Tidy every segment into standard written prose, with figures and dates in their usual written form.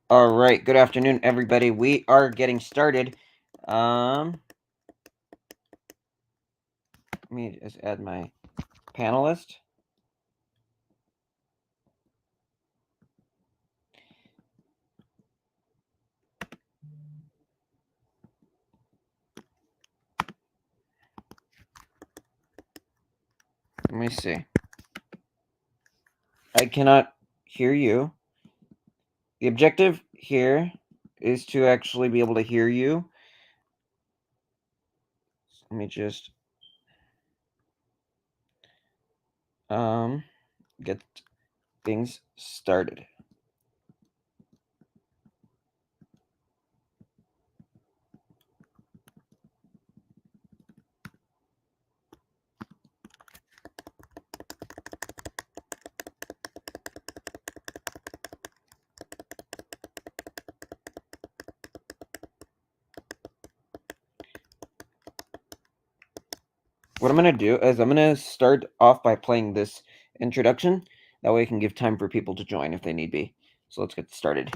All right, good afternoon, everybody. We are getting started. Let me just add my panelist. Let me see. I cannot hear you. The objective here is to actually be able to hear you. Let me just get things started. What I'm going to do is I'm going to start off by playing this introduction. That way I can give time for people to join if they need be. So let's get started.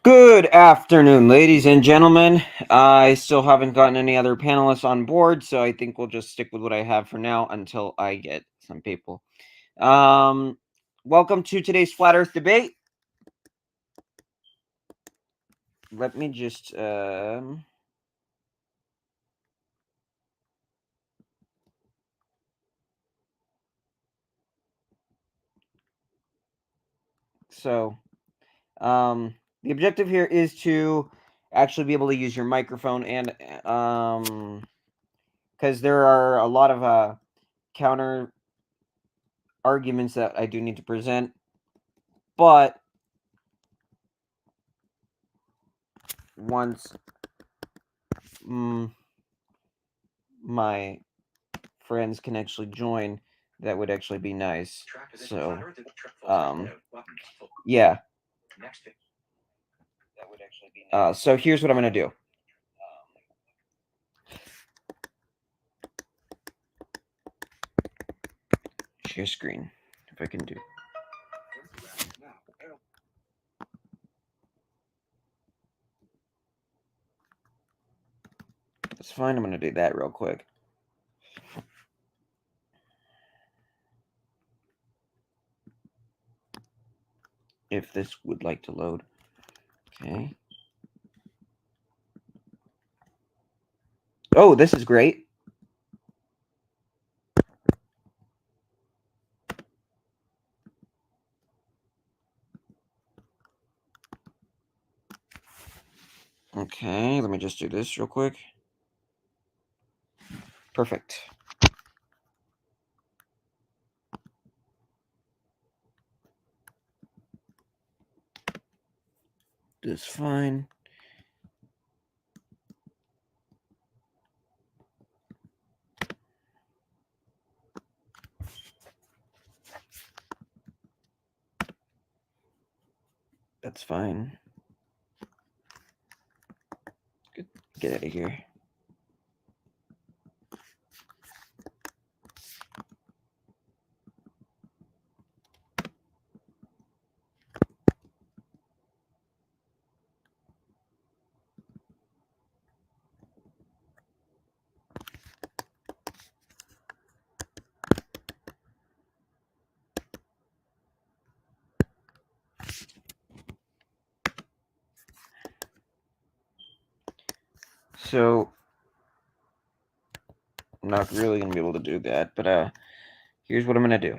Good afternoon, ladies and gentlemen. I still haven't gotten any other panelists on board, so I think we'll just stick with what I have for now until I get some people. Welcome to today's Flat Earth debate. Let me just the objective here is to actually be able to use your microphone, and because there are a lot of counter arguments that I do need to present, but once my friends can actually join, that would actually be nice. So yeah. So here's what I'm gonna do. Share screen, if I can do. That's fine. I'm gonna do that real quick. if this would like to load. Okay. Oh, this is great. Okay, let me just do this real quick. Perfect. This is fine. That's fine. Get out of here. So I'm not really gonna be able to do that, but here's what I'm gonna do.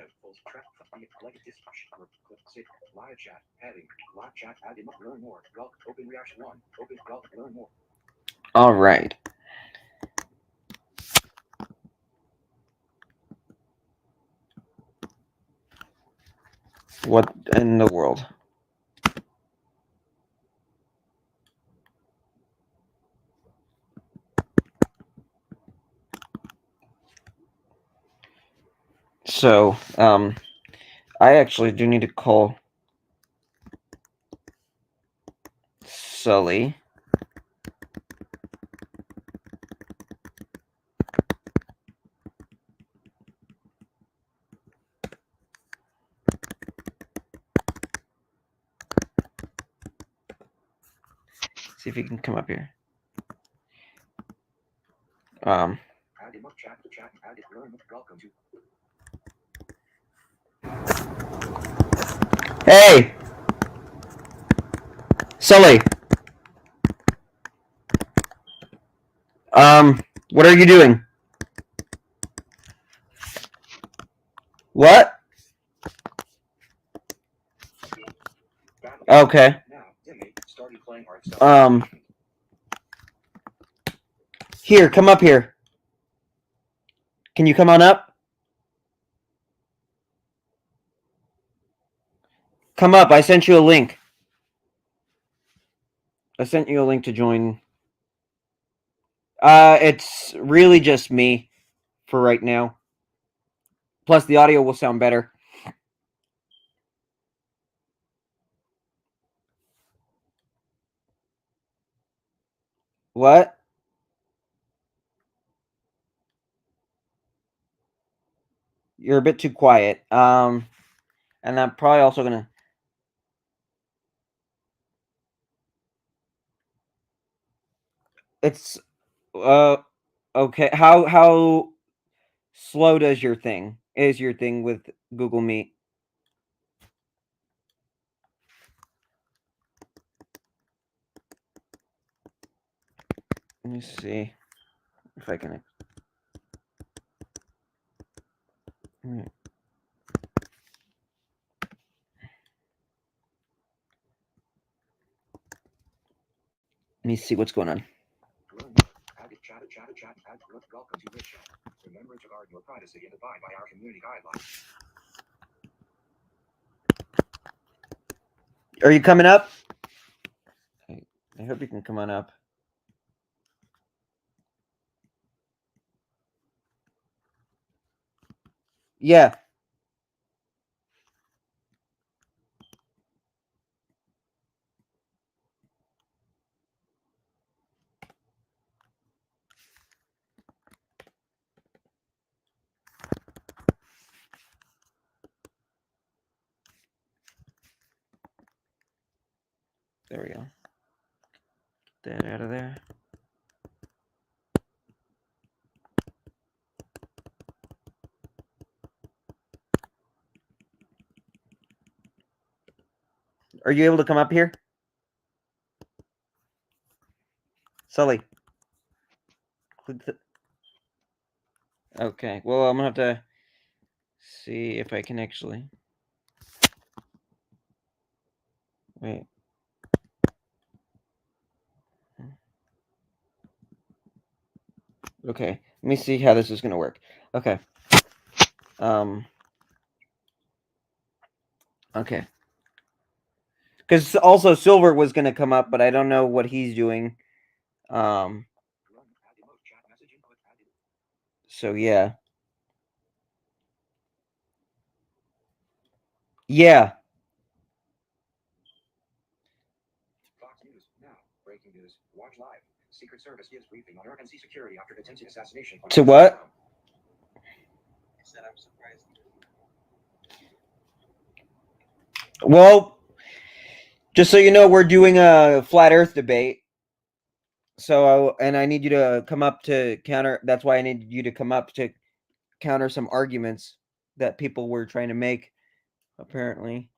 Live chat, heading, live chat, adding, learn more, open reaction 1, open, learn more. All right. What in the world? So, I actually do need to call Sully. See if he can come up here. Hey, Sully. What are you doing? What? Okay. Here, come up here. Can you come on up? Come up. I sent you a link. I sent you a link to join. It's really just me for right now. Plus, the audio will sound better. What? You're a bit too quiet. And I'm probably also gonna. It's okay. How slow does your thing? Is your thing with Google Meet? Let me see if I can. Let me see what's going on. Remember to guard your privacy and abide by our community guidelines. Are you coming up? I hope you can come on up. Yeah. There we go. Get that out of there. Are you able to come up here? Sully. Okay, well, I'm gonna have to see if I can actually. Wait. Okay, let me see how this is gonna work. Okay. Okay. Because also Silver was gonna come up, but I don't know what he's doing. So yeah. Yeah. Fox News now. Breaking news. Watch live. Secret Service gives briefing on RNC security after attempted assassination. To what? Well, just so you know, we're doing a flat Earth debate. So, and I need you to come up to counter. That's why I need you to come up to counter some arguments that people were trying to make, apparently.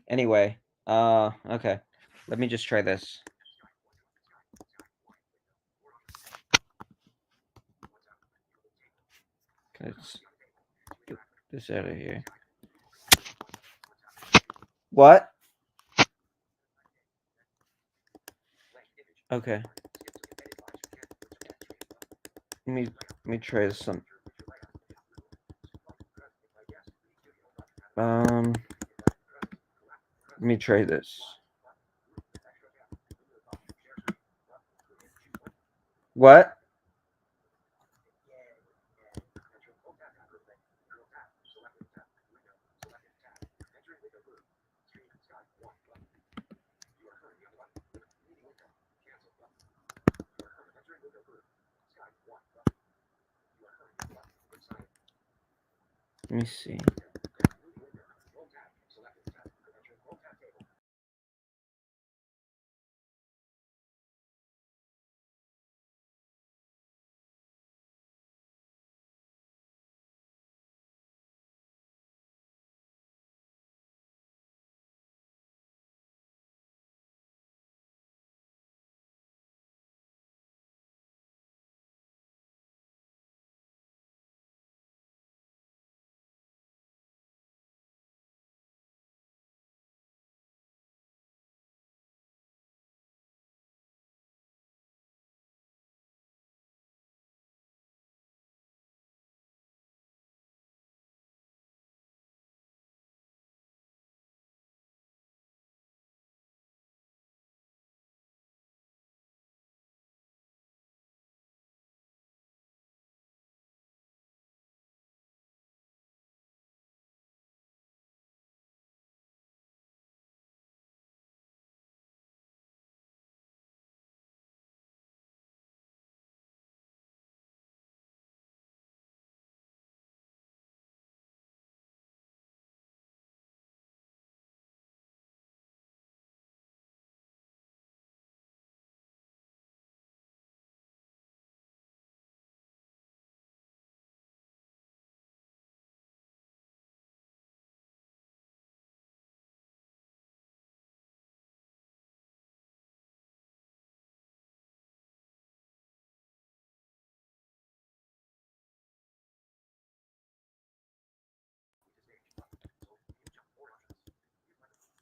Anyway, okay. Let me just try this. Let's get this out of here. What? Okay. Let me try this some. Let me try this. What? Let me see.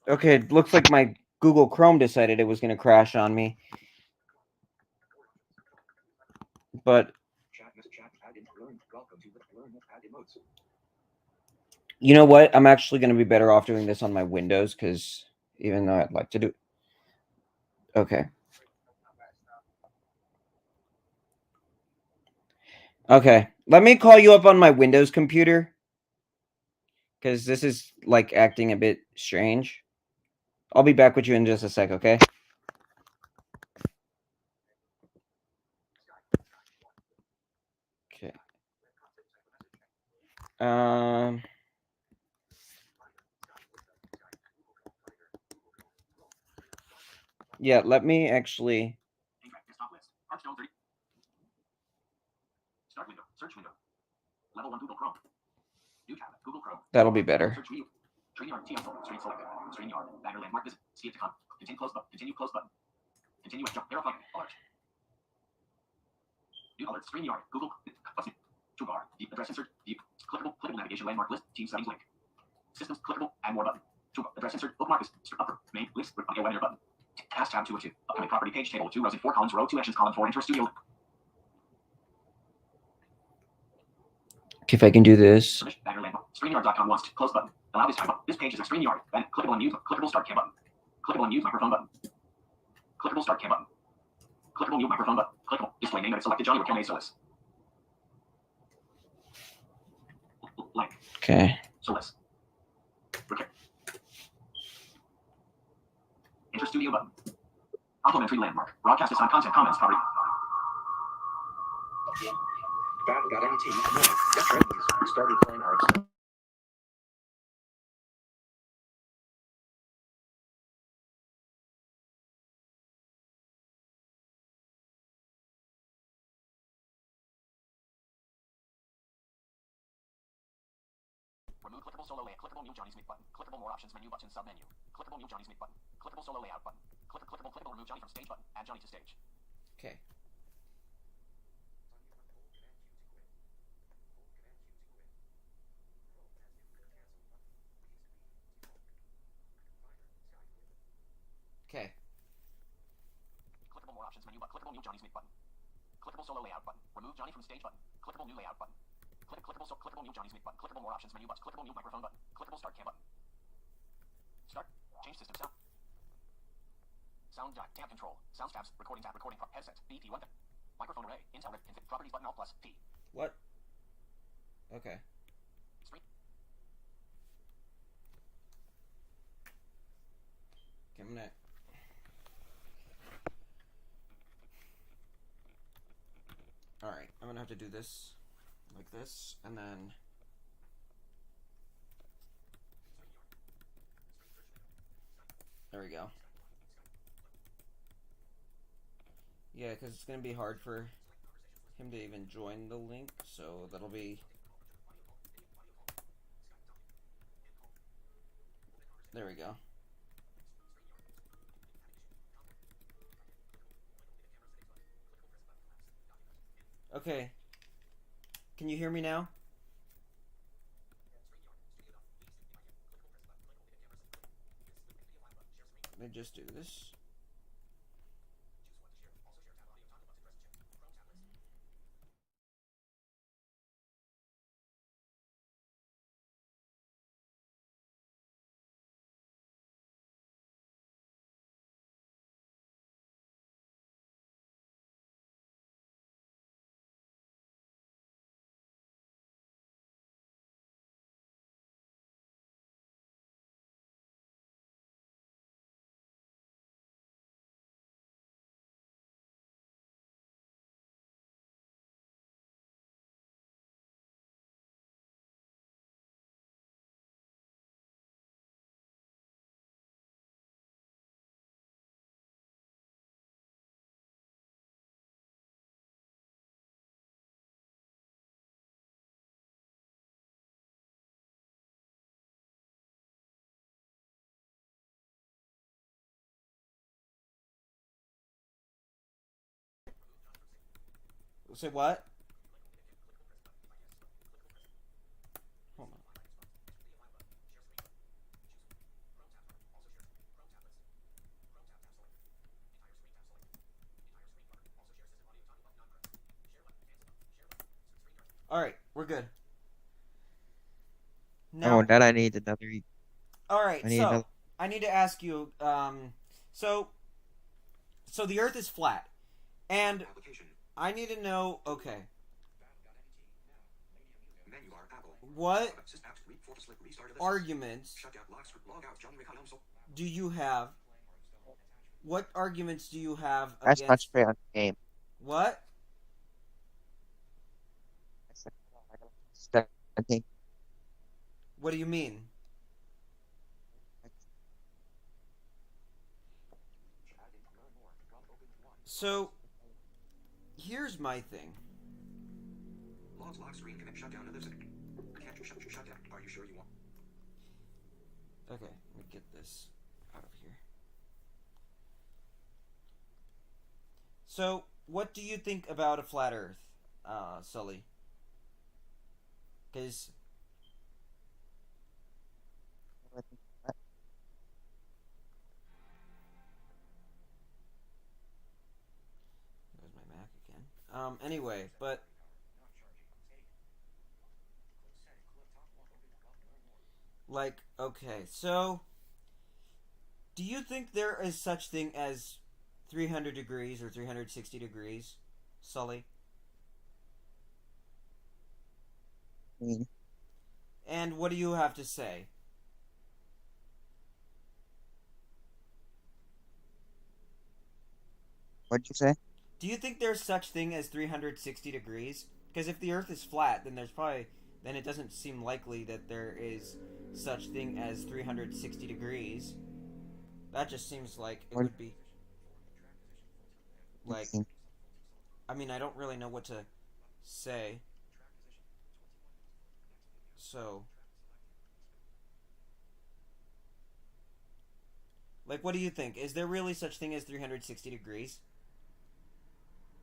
Okay, it looks like my Google Chrome decided it was going to crash on me. But you know what? I'm actually going to be better off doing this on my Windows because even though I'd like to do. Okay. Okay. Let me call you up on my Windows computer because this is like acting a bit strange. I'll be back with you in just a sec, okay? Okay. Yeah, let me actually. Start window. Search window. Level 1 Google Chrome. New tab. Google Chrome. That'll be better. Search view. StreamYard. TM folder. Stream selected. StreamYard. Banner landmark visit. Skip to con. Continue close button. Continue close button. Continue with jump. Verify. Alert. New alert. StreamYard. Google. What's new? Toolbar. Deep address insert. Deep. Clickable navigation landmark list. Team settings link. Systems. Clickable. Add more button. Toolbar. Address insert. Bookmark is upper. Main. List. Audio weather button. Task tab 2 of 2. Upcoming property page table 2 rows and 4 columns. Row 2 actions. Column 4. Enter studio. Okay, if I can do this. Banner landmark. StreamYard.com wants to close button. Allow this time button. This page is a StreamYard. Then clickable unmute. Clickable start cam button. Clickable unmute microphone button. Clickable start cam button. Clickable mute microphone button. Clickable display name that is selected. Johnny Raquel Solis. Like. Okay. Solis. Okay. Enter studio button. Complimentary landmark. Broadcast assigned content comments property. Battle.nt. Started playing arts. Remove clickable solo layout. Clickable mute Johnny's mic button. Clickable more options menu button submenu. Clickable mute Johnny's mic button. Clickable solo layout button. Clickable remove Johnny from stage button. Add Johnny to stage. Okay. Okay. Clickable more options menu button. Clickable mute Johnny's mic button. Clickable solo layout button. Remove Johnny from stage button. Clickable new layout button. Clickable mute Johnny's mic button. Clickable more options menu button. Clickable mute microphone button. Clickable start cam button. Start. Change system sound. Sound jack. Tab control. Sounds tabs. Recording tab. Recording headset. BT1. Microphone array. Intel. Config. Properties button. Alt plus P. What? Okay. Stream. Okay, I'm gonna. All right, I'm gonna have to do this like this, and then. There we go. Yeah, because it's going to be hard for him to even join the link, so that'll be... There we go. Okay. Can you hear me now? Let me just do this. Say what? Hold on. All right, we're good. Now, Oh, that I need another. all right, I need so another. I need to ask you. So the Earth is flat, and Application. I need to know. Okay, Menu bar. Apple. what Restart of the arguments Shut down. Log out. Johnny Raquel Solis. do you have? What arguments do you have Let's against concentrate on the game. what? I think What do you mean? So, here's my thing. Lock screen connect. Shut down. Another second. I can't shut down. Are you sure you want? Okay, let me get this out of here. So, what do you think about a flat Earth, Sully? Because there's my Mac again. Anyway, but like, okay, so do you think there is such thing as 300 degrees or 360 degrees, Sully? mean, And what do you have to say? what'd you say? Do you think there's such thing as 360 degrees? Because if the Earth is flat, then it doesn't seem likely that there is such thing as 360 degrees. That just seems like it What would be do you like. think? I mean, I don't really know what to say. So, like, what do you think? Is there really such thing as 360 degrees?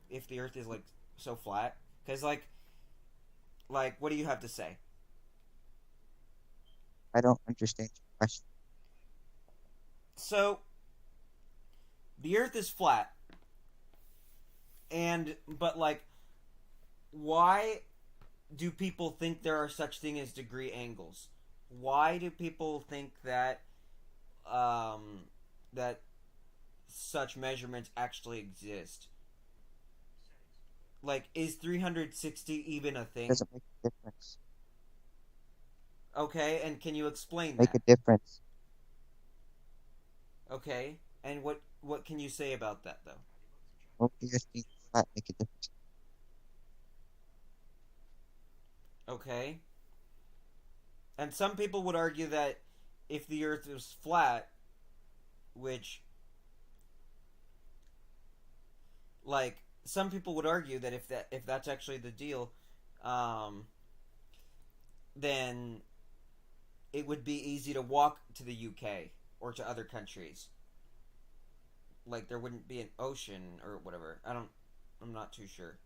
If the Earth is like so flat? Because what do you have to say? I don't understand your question. So, the Earth is flat, but like, why do people think there are such thing as degree angles? Why do people think that that such measurements actually exist? Like, is 360 even a It thing? doesn't make a difference. Okay, and can you explain Make that? a difference. Okay, and what can you say about that though? Won't the Earth being flat make a difference? Okay, and some people would argue that if the Earth was flat, which like some people would argue that if that's actually the deal, um, then it would be easy to walk to the UK or to other countries. Like there wouldn't be an ocean or whatever. I'm not too sure.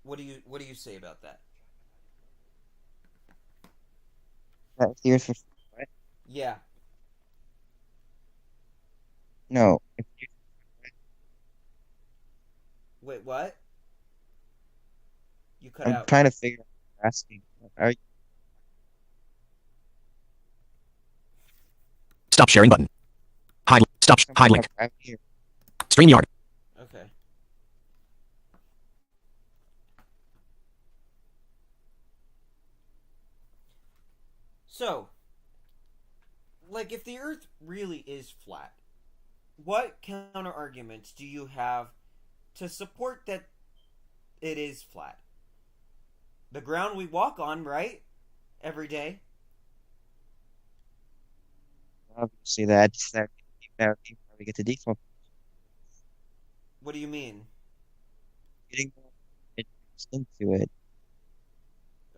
What do you say about that? That if the Earth was flat? Yeah. No. If the Wait, what? You cut I'm out. trying to figure out what you're asking. Are Stop sharing button. Hide. Stop. you Hide talking link. about gravity or StreamYard. Okay. So, like if the earth really is flat, what counter arguments do you have to support that it is flat? The ground we walk on, right? Every day. obviously that you probably get the default What do you mean? getting into it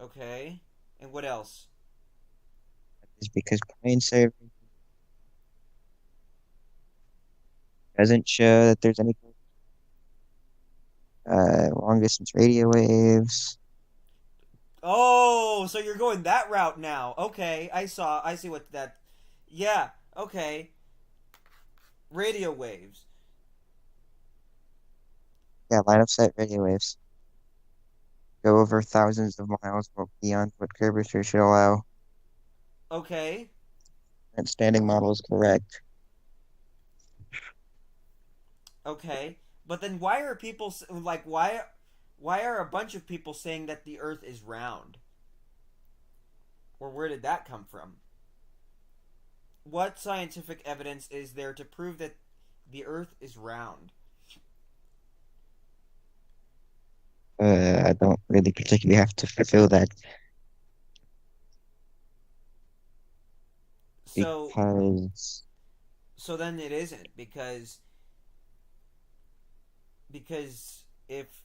Okay. And what else? is because plane survey doesn't show that there's any long distance radio waves. Oh, so you're going that route now. Okay, I see what that. Yeah, okay. Radio waves. Yeah, line of sight radio waves go over thousands of miles beyond what curvature should allow. Okay. That standing model is correct. Okay. But then why are people like why are a bunch of people saying that the earth is round? Or where did that come from? What scientific evidence is there to prove that the earth is round? I don't really particularly have to fulfill that So because so then it isn't because if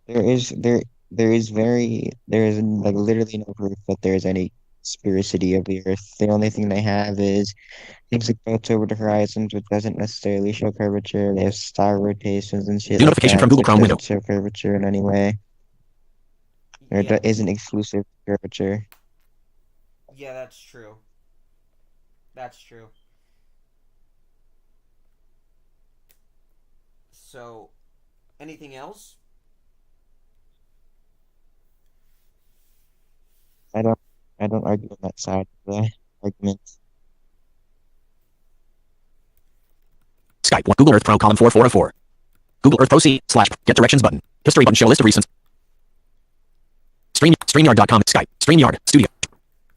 there there is like literally no proof that there is any sphericity of the Earth. The only thing they have is things like belts over the horizons, which doesn't necessarily show curvature. They have star rotations and shit New like notification that, from Google which Chrome window. doesn't show curvature in any way, or Yeah, isn't exclusive to curvature. yeah, that's true. That's true. So, anything else? I don't I don't argue on that side of the argument. Skype. Google Earth Pro column 4404. Google Earth Pro C slash get directions button. History button show list of recent. StreamYard.com. Skype. StreamYard. Studio.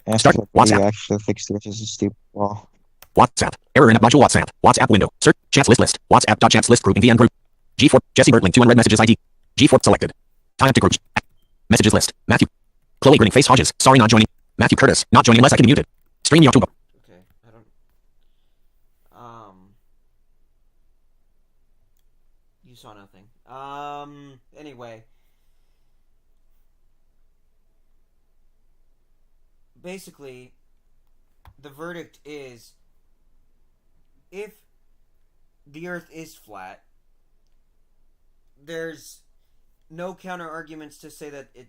Ask Start. if a WhatsApp. video actually fixed it, is a stupid wall. WhatsApp. Error in app module WhatsApp. WhatsApp window. Search. Chats list. WhatsApp.chats list group in VN group. G4. Jesse Burt link to unread messages ID. G4 selected. Time to groups. Messages list. Matthew. Chloe grinning face Hodges. Sorry not joining. Matthew Curtis. Not joining unless I can be muted. StreamYard. Okay, I don't. Um, you saw nothing. Anyway, basically, the verdict is if the Earth is flat, there's no counter arguments to say that it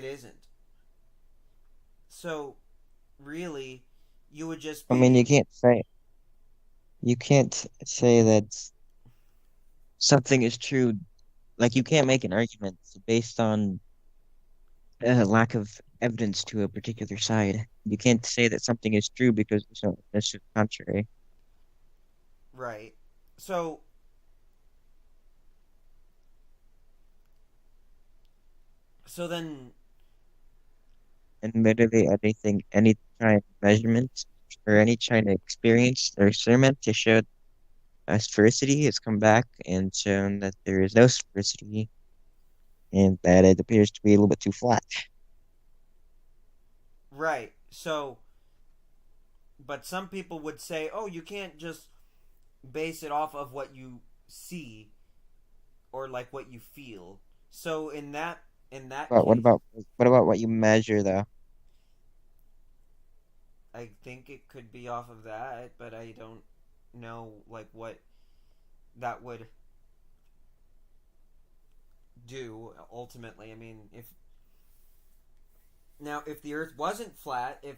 isn't. So, really, you would just I be. mean, you can't say that something is true. Like you can't make an argument based on a lack of evidence to a particular side. You can't say that something is true because there's no evidence to the contrary. Right. So, then, And literally anything, any kind of measurement or any kind of experience or experiment to show sphericity has come back and shown that there is no sphericity and that it appears to be a little bit too flat. right. So, but some people would say, "Oh, you can't just base it off of what you see or like what you feel." So, in that But case, what about what you measure though? I think it could be off of that, but I don't know like what that would do ultimately. I mean, if the earth wasn't flat, if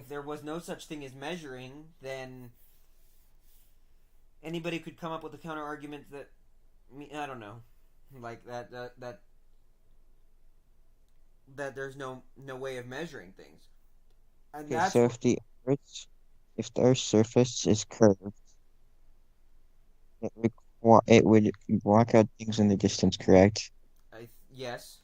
there was no such thing as measuring, then anybody could come up with a counter argument that I don't know, like that there's no way of measuring things, and Okay, that's so if the Earth's surface is curved, it would block out things in the distance, correct? yes,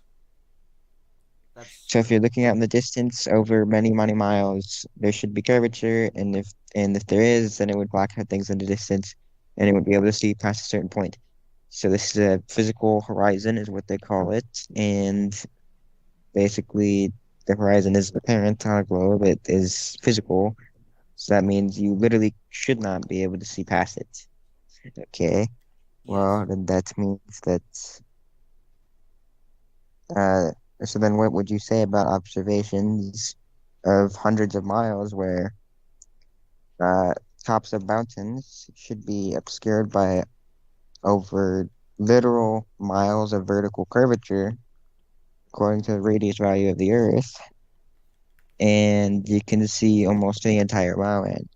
that's So if true. you're looking out in the distance over many, many miles, there should be curvature, and if there is, then it would block out things in the distance, and it would be able to see past a certain point. So this is a physical horizon, is what they call it, and basically the horizon is apparent on a globe. It is physical, so that means you literally should not be able to see past it. Okay, Yes. well then that means that uh, so then what would you say about observations of hundreds of miles where uh, tops of mountains should be obscured by over literal miles of vertical curvature according to the radius value of the Earth, and you can see almost the entire mountain.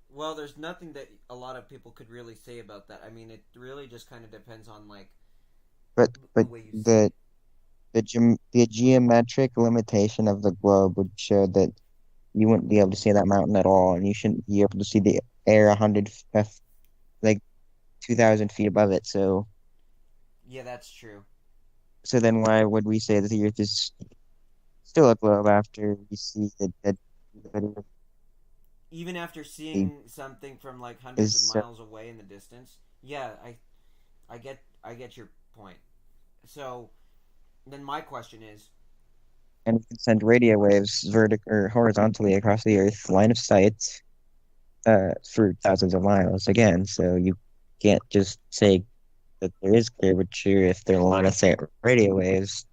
Well, there's nothing that a lot of people could really say about that. I mean, it really just kind of depends on like the But way you see the it. the geometric limitation of the globe would show that you wouldn't be able to see that mountain at all, and you shouldn't be able to see the air 2,000 feet above it. Yeah, that's true. So then why would we say that the Earth is still a globe after we see that Even after it seeing something from like hundreds of is miles away in the distance. Yeah, I get your point. So, then my question is, and we can send radio waves vertical or horizontally across the Earth, line of sight, for thousands of miles again. So you can't just say that there is curvature if they're line of sight radio waves,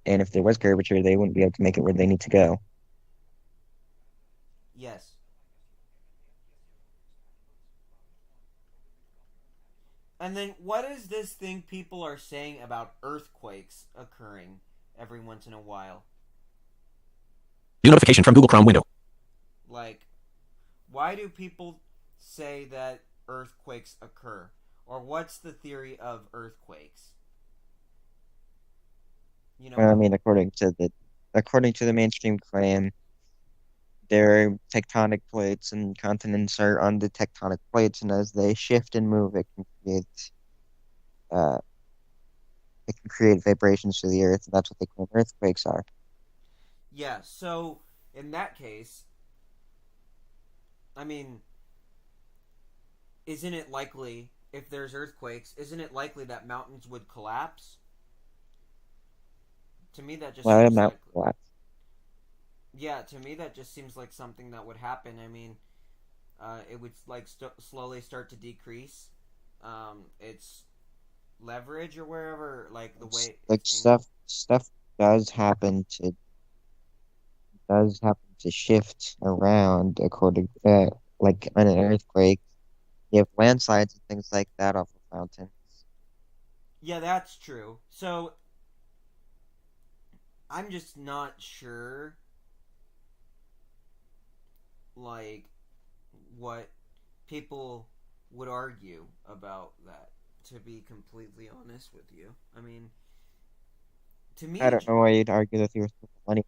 and if there was curvature, they wouldn't be able to make it where they need to go. Yes. And then what is this thing people are saying about earthquakes occurring every once in a while? New notification from Google Chrome window. Like, why do people say that earthquakes occur? Or what's the theory of earthquakes? You know, I mean, according to the mainstream claim, there are tectonic plates and continents are on the tectonic plates, and as they shift and move, uh, it can create vibrations to the earth, and that's what they claim earthquakes are. yeah, so in that case, I mean, isn't it likely, if there's earthquakes, isn't it likely that mountains would collapse? To me, that just Why would a seems mountain like, collapse? yeah, to me, that just seems like something that would happen. I mean, it would like slowly start to decrease. Its leverage or wherever, like the way Like its angle. stuff does happen to shift around according like on an earthquake. You have landslides and things like that off of mountains. Yeah, that's true. So I'm just not sure, like, what people would argue about that. To be completely honest with you, I mean, to me, I don't know why you'd argue that the earth was money.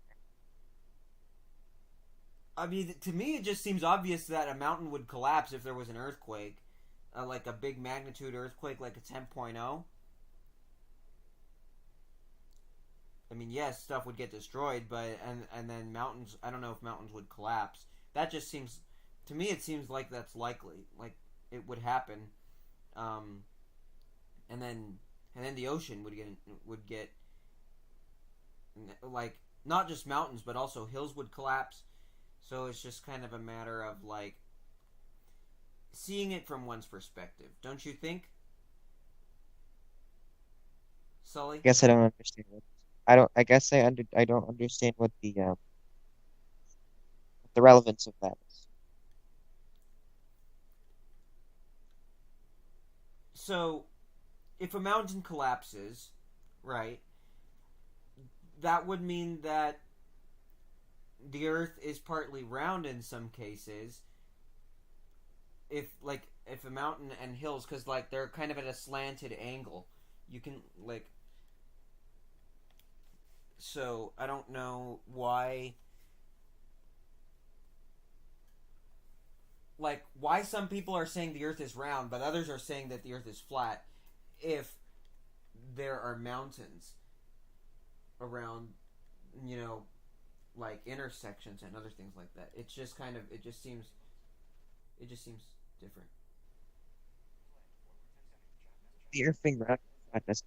to me, it just seems obvious that a mountain would collapse if there was an earthquake, like a big magnitude earthquake, like a 10.0. I mean, yes, stuff would get destroyed, but and then mountains. I don't know if mountains would collapse. That just seems, to me, it seems like that's likely, like it would happen, um, and then the ocean would get like not just mountains, but also hills would collapse. So it's just kind of a matter of like seeing it from one's perspective, don't you think, I Sully? guess I don't understand what I don't. I guess I don't understand what the relevance of that is. So if a mountain collapses, right, that would mean that the Earth is partly round in some cases. If a mountain and hills, because like they're kind of at a slanted angle, you can like. So I don't know why. Like why some people are saying the Earth is round, but others are saying that the Earth is flat. If there are mountains around, you know, like intersections and other things like that. It's just kind of it just seems different. The earth being round that doesn't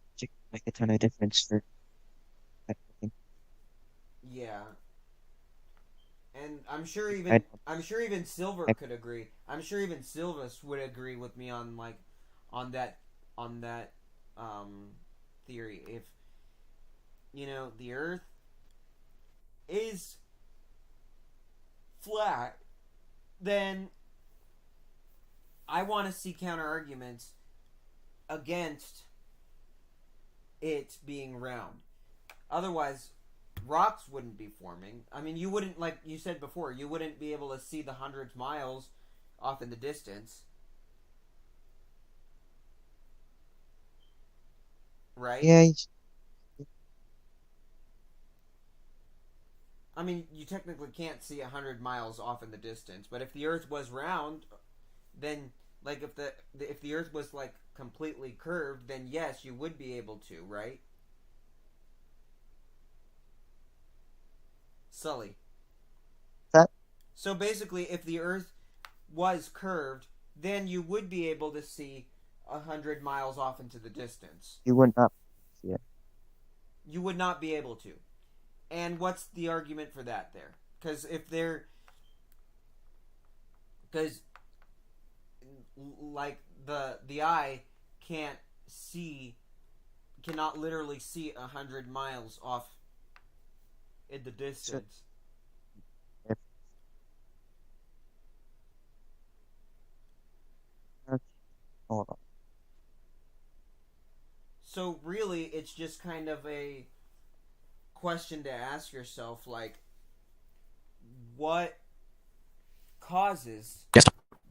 make a ton of difference for that thing. Yeah. And I I'm sure even Silver I, could agree. I'm sure even Silvus would agree with me on like on that on that um theory. If the earth is flat, then I want to see counter arguments against it being round. Otherwise, rocks wouldn't be forming. I mean, you wouldn't, like you said before, you wouldn't be able to see the hundreds miles off in the distance, right? yeah, I mean, you technically can't see 100 miles off in the distance, but if the Earth was round, then like if the Earth was like completely curved, then yes, you would be able to, right? Sully. that So basically, if the Earth was curved, then you would be able to see 100 miles off into the distance. you would not see it. You would not be able to. And what's the argument for that there? Because because like the eye can't cannot literally see 100 miles off in the distance. Hold on. So really, it's just kind of a question to ask yourself, like, what causes Yes.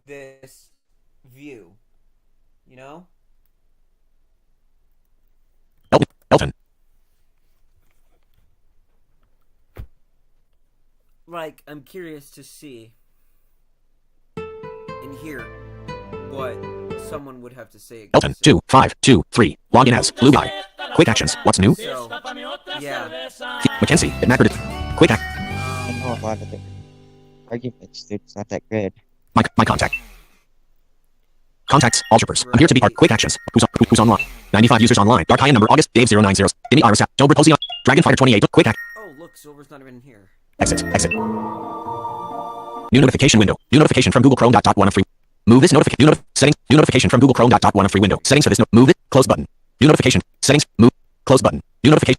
this view? You know? Elton. Like, I'm curious to see and hear what someone would have to say against Elton. it. 2, 5, 2, 3. Login as Blue Guy. Quick actions. What's new? So, yeah. Mackenzie. It mattered. Quick act. I know a lot of the arguments, dude. It's not that good. My contact. Contacts. All troopers. I'm here to be part. Quick actions. Who's online? 95 users online. Dark High number. August. Dave 090. Indy Iris. Dober Posey. Dragonfire 28. Quick act. Oh, look, Silver's not even here. Exit. New notification window. New notification from Google Chrome. Dot one of free. Move this notification. Settings. New notification from Google Chrome. Dot one of free window. Settings for this. Move it. Close button. New notification. Settings. Move. Close button. New notification.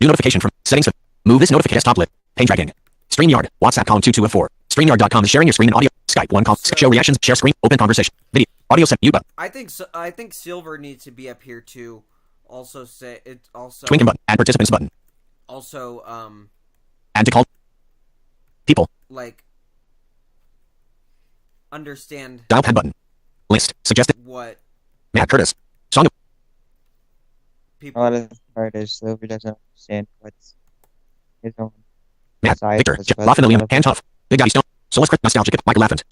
New notification from settings. Move this notification. Desktop lit. Page dragging. StreamYard. WhatsApp column 2204. StreamYard.com is sharing your screen and audio. Skype one call. Show reactions. Share screen. Open conversation. Video. Audio set. Mute button. I think Silver needs to be up here too. Also say it. Also. Twinking button. Add participants button. Also, Add to call. People. like, understand Dial pad button. List. Suggested. what Matt Curtis. Song. A people. lot of the part is Silver doesn't understand what's his own Matt. side. Victor. as well as Lafayette a lot William. of- Hand tough. Big Daddy Stone. Soulless Chris. Nostalgic. Michael Laffant.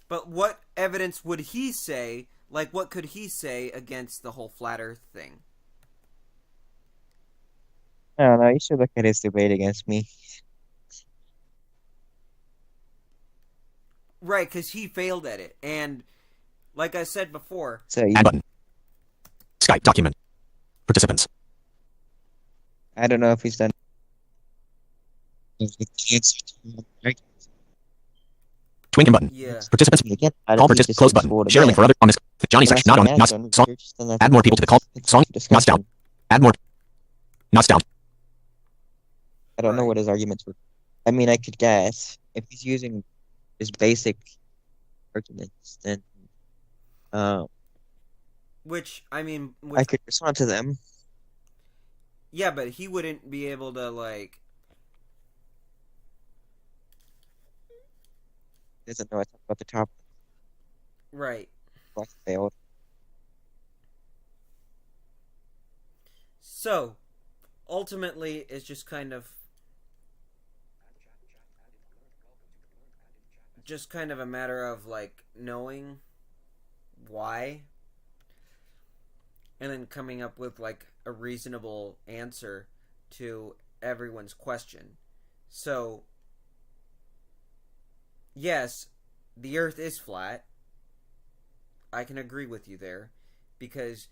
But what evidence would he say? Like, what could he say against the whole flat Earth thing? I don't know. You should look at his debate against me. Right, because he failed at it, and like I said before, So you, Add button. Skype document. Participants. I don't know if he's done. Twinking button. yeah. Participants. Again, Call participant. Close button. Share link for other on this. Johnny section. Not on. Not song. Add more people to the call. Song. Not down. Add more. Not down. I don't know Right. what his arguments were. I mean, I could guess if he's using his basic arguments, then Which I mean, I could respond to them. yeah, but he wouldn't be able to like. He doesn't know I talked about the top. Right. Black failed. So, ultimately, it's just kind of a matter of like knowing why and then coming up with like a reasonable answer to everyone's question. So, yes, the earth is flat. I can agree with you there because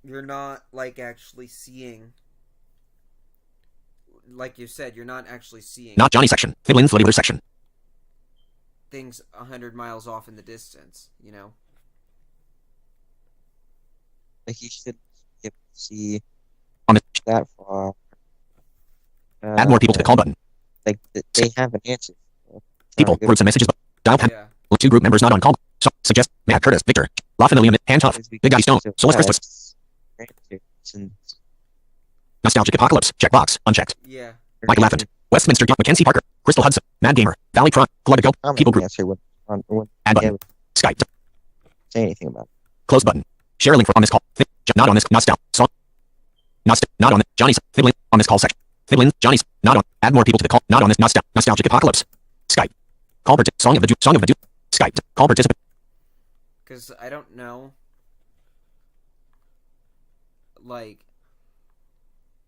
you're not like actually seeing, like you said, you're not actually seeing Not Johnny section. Fidlin's Lydia section. things 100 miles off in the distance, you know? Like you should be able to see On the that far. add more people to the call button. Like they have an answer. People, groups and messages. Dial pad. Yeah. Two group members not on call. So, suggest Matt Curtis, Victor, Lafayette William, Hand Tough, Big Daddy Stone, Soulless Christmas, Nostalgic Apocalypse, checkbox, unchecked. Yeah. Michael Laffant, Westminster, Mackenzie Parker, Crystal Hudson, Mad Gamer, Valley Front, Glug to Go, People Group, Answer would add button, Skype, say anything about it. close button, share link for on this call, not on this, not down, song, not on it, Johnny's, Fiddlin, on this call section, Fiddlin, Johnny's, not on, add more people to the call, not on this, Nostalgic Apocalypse, Skype, call song of the Skype, call participant, Because I don't know. Like,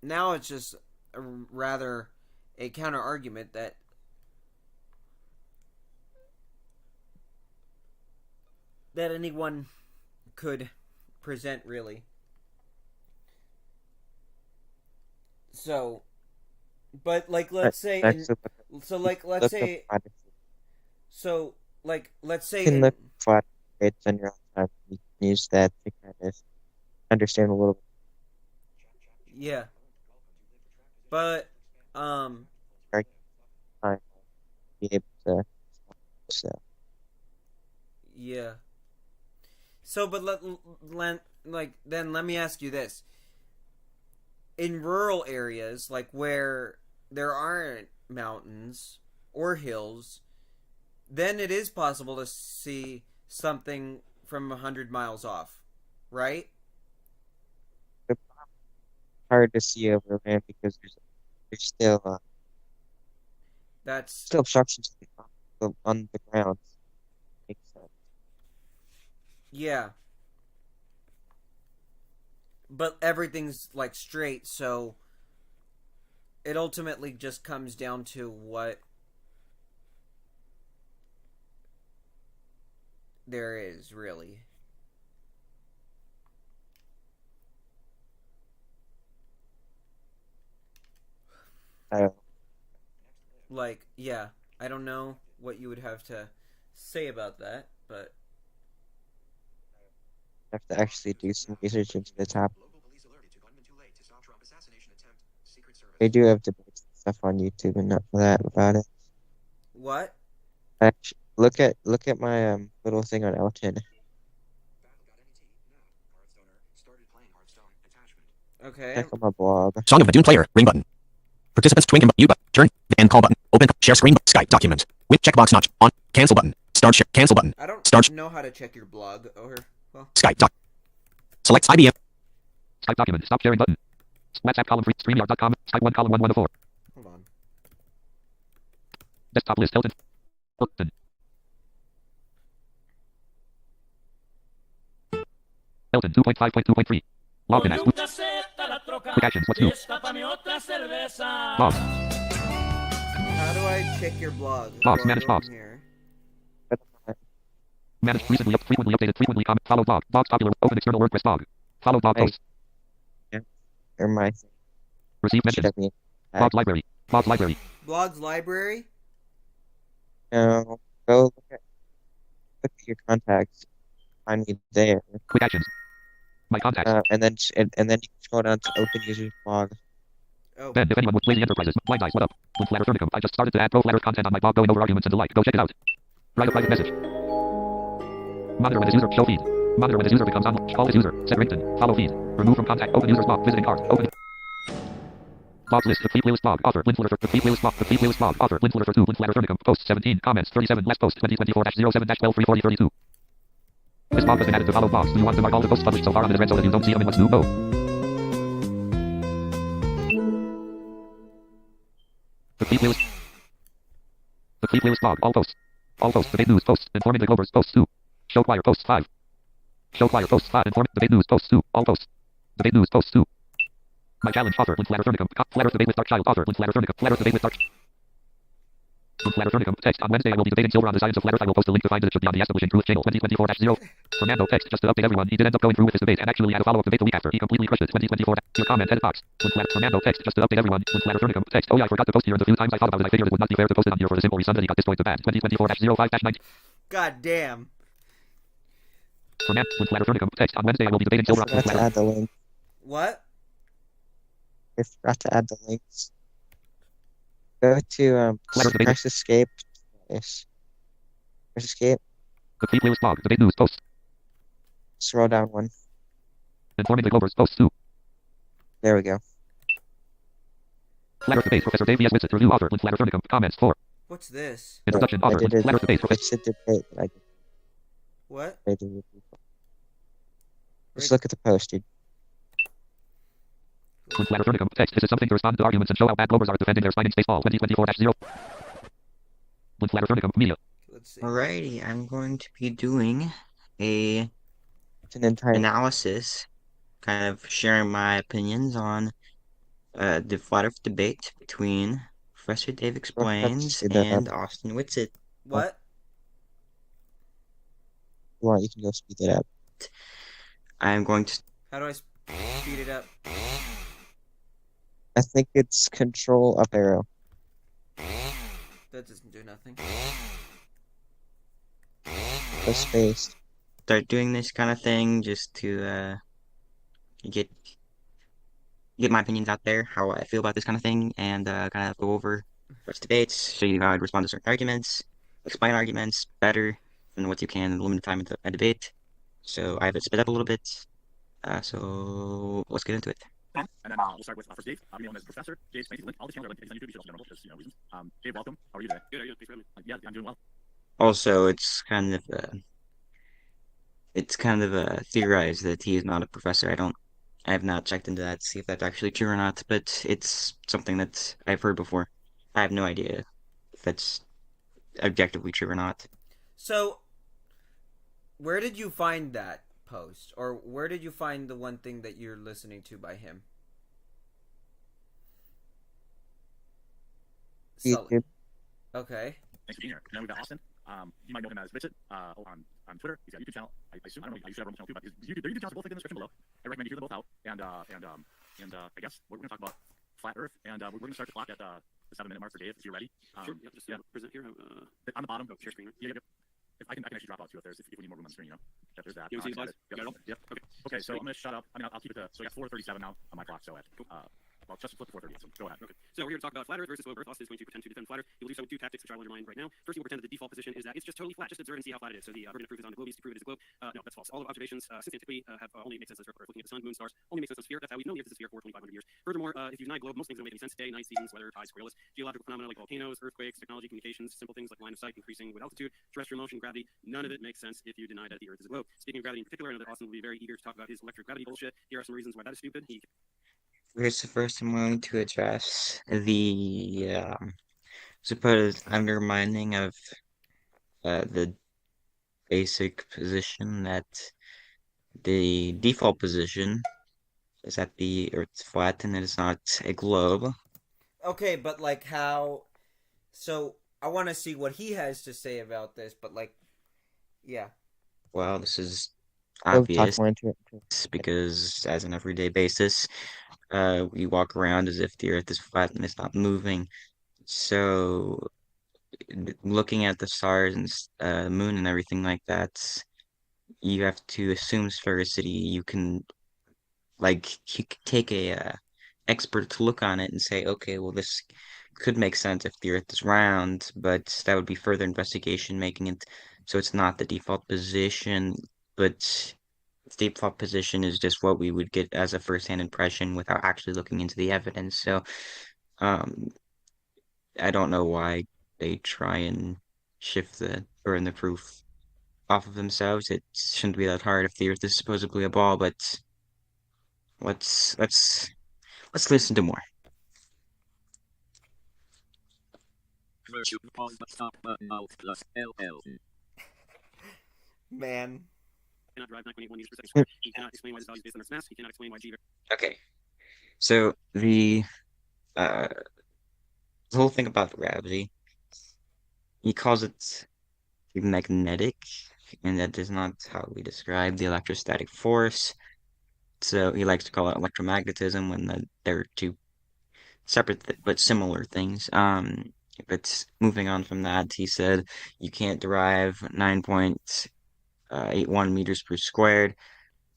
now it's just rather a counter argument that anyone could present, really. So, but like, let's say, so like, let's say, so like, let's say, you can look flat rates on your own You can use that to kind of understand a little bit. Yeah. But More time to be able to. So yeah. So but let me ask you this. In rural areas like where there aren't mountains or hills, then it is possible to see something from 100 miles off, right? it's hard to see over land because there's That's still obstructions on the ground. Makes sense. yeah. But everything's like straight, so it ultimately just comes down to what there is really. I don't Like, yeah, I don't know what you would have to say about that, but have to actually do some research into the topic. Local police alerted to gunman too late to stop Trump assassination attempt. Secret Service. They do have debates and stuff on YouTube and not for that about it. what? Actually, look at my little thing on Elton. Battle.net. Now, Hearthstoner started playing Hearthstone. Attachment. Okay. Check on my blog. Song of the Dune player. Ring button. Participants twink and mute button. Turn. End call button. Open. Share screen. Skype document. With checkbox notch. On. Cancel button. Start share. Cancel button. I don't Start. know how to check your blog or Skype doc. Select IBM. Skype document. Stop sharing button. WhatsApp column free. StreamYard.com. Skype 1 column 1 1 of 4. hold on. Desktop list. Hilton. Hilton. Hilton 2.5.2.3. Login as. Quick actions. What's new? Logs. How do I check your blog? Logs, Do I manage go in logs. here? Manage recently frequently updated, frequently comment, followed blog. Blogs popular. Open external WordPress blog. Follow blog Hey. post. Or my Receive should mentions. have me. Blogs library. Blogs library. Blogs library? No, go look at your contacts. Find me there. Quick actions. My contacts. And then and then you can scroll down to open user's blog. Oh, Then, if anyone would Lazy Enterprises, Blind Eyes, what up? With Flatter Furnicum, I just started to add pro flatter content on my blog going over arguments and the like. Go check it out. Write a private message. Monitor when this user, show feed. Monitor when this user becomes on. Call this user. Set ringtone. Follow feed. Remove from contact. Open user's blog. Visiting card. Open. Blogs list. Complete playlist blog. Author. Link for complete playlist blog. Complete playlist blog. Author. Link for 2. Link Flatter Furnicum. Post 17. Comments 37. Last post 2024-07-12 340 32. This blog has been added to follow blogs. Do you want to mark all the posts published so far on the red so that you don't see them in what's new? Go. Complete playlist. Complete playlist blog. All posts. All posts. Debate news posts. Informing the Glovers posts 2. Show choir posts 5. Show choir posts 5. Inform debate news posts 2. All posts. Debate news posts 2. My challenge author. Link Flatter Furnicum. Flatter debate with Dark Child. Author. Link Flatter Furnicum. Flatter debate with Dark. Link Flatter Furnicum. Text. On Wednesday I will be debating Silver on the science of flatter. I will post a link to find it. It should be on the Establishing Truth channel 2024-0. Fernando text. Just to update everyone. He did end up going through with his debate and actually had a follow-up debate the week after. He completely crushed it. 2024. Your comment edit box. Link Flatter Fernando text. Just to update everyone. Link Flatter Furnicum. Text. Oh yeah, I forgot to post here. The few times I thought about it, I figured it would not be fair to post it on here for the simple reason that he got destroyed the bad. 2024-05-19. god damn. Fernando. Link Flatter Furnicum. Text. On Wednesday I will be debating I Silver on forgot to Flatter. add the link. What? I forgot to add the links. Go to Flatter debate. press escape. Yes. Press escape. Complete playlist blog. Debate news posts. Scroll down one. Informing the Glovers posts 2. There we go. Flatter debate. Professor Dave V. S. Winsett. Review author. Link Flatter Furnicum. Comments 4. What's this? Introduction I author. did Link it. Flatter debate. Professor. It's a debate that What? I did with people. Just look at the post, dude. Link Flatter Furnicum. Text. This is something to respond to arguments and show how bad Glovers are at defending their spinding spaceball. 2024-0. Link Flatter Furnicum. Media. Let's see. Alrighty, I'm going to be doing a It's an entire analysis, kind of sharing my opinions on the flat earth debate between Professor Dave Explains say that and Austin Whitsitt. What? If you want, you can go speed that up. I'm going to How do I speed it up? I think it's control up arrow. That doesn't do nothing. Go space. start doing this kind of thing just to get get my opinions out there, how I feel about this kind of thing, and kind of go over such debates, show you how I'd respond to certain arguments, explain arguments better than what you can in limited time in a debate. So I have it split up a little bit. So let's get into it. And then we'll start with first Dave. I'm known as Professor Dave Spacey. All these channels are linked to his on YouTube. You should also know just reasons. Dave, welcome. How are you today? Good. Are you? Thanks for having me. Yeah, I'm doing well. Also, it's kind of theorized that he is not a professor. I have not checked into that to see if that's actually true or not, but it's something that I've heard before. I have no idea if that's objectively true or not. So, where did you find that post, or where did you find the one thing that you're listening to by him? YouTube. Okay. Thanks for being here. And then we've got Austin. You might know him as Richard on Twitter. He's got a YouTube channel. I assume, I don't know, I should have a channel too, but their YouTube channels are both linked in the description below. I recommend you hear them both out. And I guess we're going to talk about flat Earth, and we're going to start the clock at the 7-minute mark for Dave, if you're ready. Sure. Yep. Just present here. On the bottom, Share screen. Yeah. If I can actually drop out too if we need more room on the screen, If there's that. You want to see the slides? Yep. Got it all? Yep. Okay. So I'm going to shut up. I'll keep it to, so I got 4:37 now on my clock. So well, just flip to 4:38. So go ahead. Okay. So we're here to talk about flat Earth versus globe Earth. Austin is going to pretend to defend flat Earth. He will do so with two tactics, which I will undermine right now. First, he will pretend that the default position is that it's just totally flat. Just observe and see how flat it is. So the version of proof is on the globe. He to prove it is a globe. No, that's false. All of observations since antiquity have only made sense as Earth looking at the sun, moon, stars. Only makes sense as sphere. That's how we know the Earth is a sphere for 2,500 years. Furthermore, if you deny globe, most things don't make any sense today. Night seasons, weather, tides, squareless, geological phenomena like volcanoes, earthquakes, technology, communications, simple things like line of sight increasing with altitude, terrestrial motion, gravity. None of it makes sense if you deny that the Earth is a globe. Speaking of gravity in particular, I know that Austin will be very eager to talk about his electric gravity bullshit. Here are some reasons why that is stupid. Here's the first I'm going to address the supposed undermining of the basic position that the default position is that the Earth's flat and it is not a globe. Okay, but like how? So I want to see what he has to say about this. But like, yeah. Well, this is We'll talk obvious more into it. because, as an everyday basis, we walk around as if the Earth is flat and it's not moving. So, looking at the stars and moon and everything like that, you have to assume sphericity. You can take a expert to look on it and say, okay, well, this could make sense if the Earth is round, but that would be further investigation, making it so it's not the default position, but the default position is just what we would get as a first-hand impression without actually looking into the evidence. So, um, I don't know why they try and shift the burden the proof off of themselves. It shouldn't be that hard if the Earth is supposedly a ball, but let's listen to more. Man. Cannot drive 9.81 meters per second squared. He cannot explain why this value is based on Earth's mass. He cannot explain why G. Okay, so uh the whole thing about gravity, he calls it magnetic, and that is not how we describe the electrostatic force. So he likes to call it electromagnetism when they're two separate but similar things. But moving on from that, he said you can't derive 9.81 meters per squared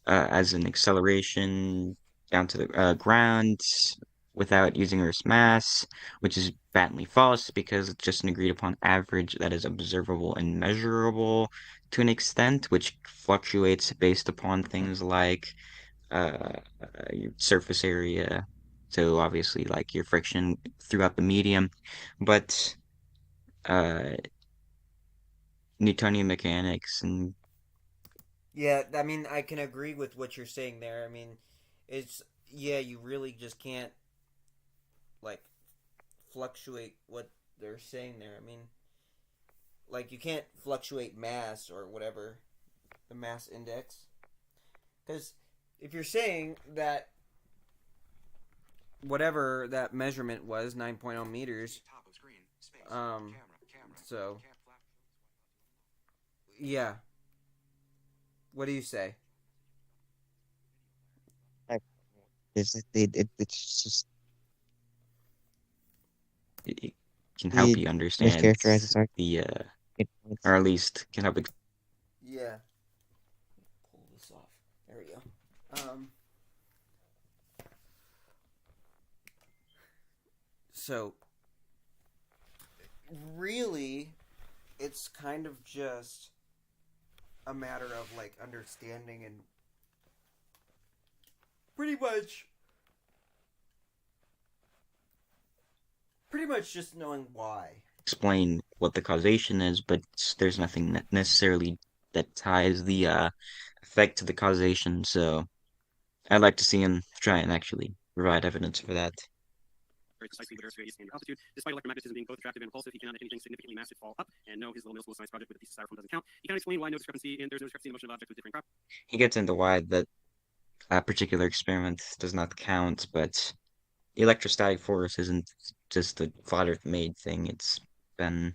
as an acceleration down to the ground without using Earth's mass, which is patently false because it's just an agreed upon average that is observable and measurable to an extent, which fluctuates based upon things like your surface area. So obviously, like your friction throughout the medium, but Newtonian mechanics and Yeah, I mean, I can agree with what you're saying there. I mean, you really just can't, like, fluctuate what they're saying there. I mean, like, you can't fluctuate mass or whatever, the mass index. Because if you're saying that whatever that measurement was, 9.0 meters, so, yeah. What do you say? It's just it can help He you understand mischaracterizes our the it, or at least can help Yeah. So, really, it's kind of just a matter of like understanding and pretty much just knowing why. Explain what the causation is, but there's nothing necessarily that ties the effect to the causation. So I'd like to see him try and actually provide evidence for that. Very precisely with Earth's radius and altitude. Despite electromagnetism being both attractive and repulsive, he cannot let anything significantly massive fall up. And no, his little middle school science project with a piece of styrofoam doesn't count. He cannot explain why there's no discrepancy in the motion of objects with different properties. He gets into why that particular experiment does not count, but the electrostatic force isn't just a flat Earth made thing. It's been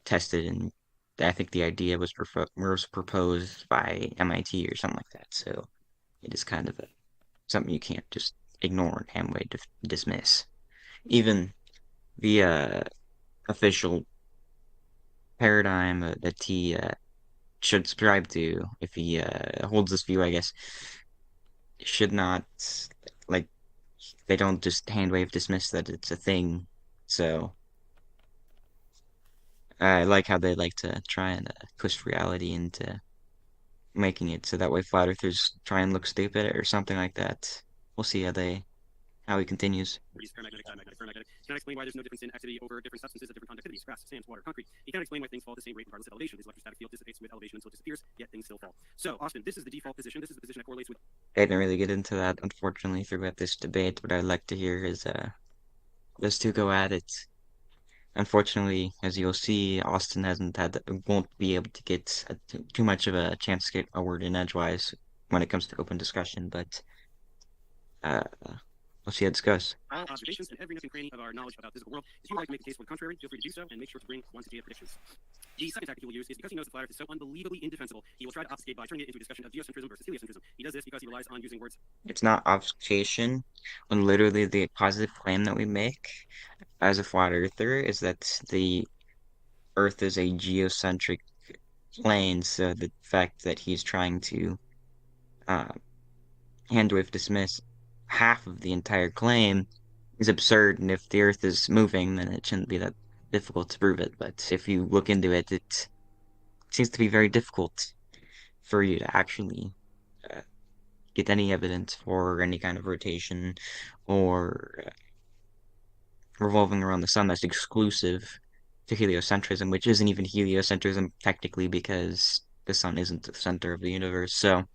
tested, and I think the idea was proposed by MIT or something like that. So it is kind of something you can't just ignore and hamway dismiss. Even the official paradigm that he should subscribe to, if he holds this view, I guess, should not, like, they don't just handwave dismiss that it's a thing. So I like how they like to try and twist reality into making it so that way flat earthers try and look stupid or something like that. We'll see how he continues. Paramagnetic, diamagnetic, ferromagnetic. He cannot explain why there's no difference in activity over different substances at different conductivities, grass, sands, water, concrete. He cannot explain why things fall at the same rate regardless of elevation. His electrostatic field dissipates with elevation until it disappears, yet things still fall. So, Austin, this is the default position. This is the position that correlates with... I didn't really get into that, unfortunately, throughout this debate. What I'd like to hear is those two go at it. Unfortunately, as you'll see, Austin won't be able to get too much of a chance to get a word in edgewise when it comes to open discussion, but we'll see how this goes. All observations and every nook and cranny of our knowledge about the physical world. If you would like to make the case for the contrary, feel free to do so, and make sure to bring quantitative predictions. The second tactic he will use is because he knows the flat Earth is so unbelievably indefensible, he will try to obfuscate by turning it into a discussion of geocentrism versus heliocentrism. He does this because he relies on using words. It's not obfuscation when literally the positive claim that we make as a flat earther is that the Earth is a geocentric plane, so the fact that he's trying to handwave dismiss half of the entire claim is absurd, and if the Earth is moving, then it shouldn't be that difficult to prove it. But if you look into it, it seems to be very difficult for you to actually get any evidence for any kind of rotation or revolving around the sun that's exclusive to heliocentrism, which isn't even heliocentrism technically because the sun isn't the center of the universe. So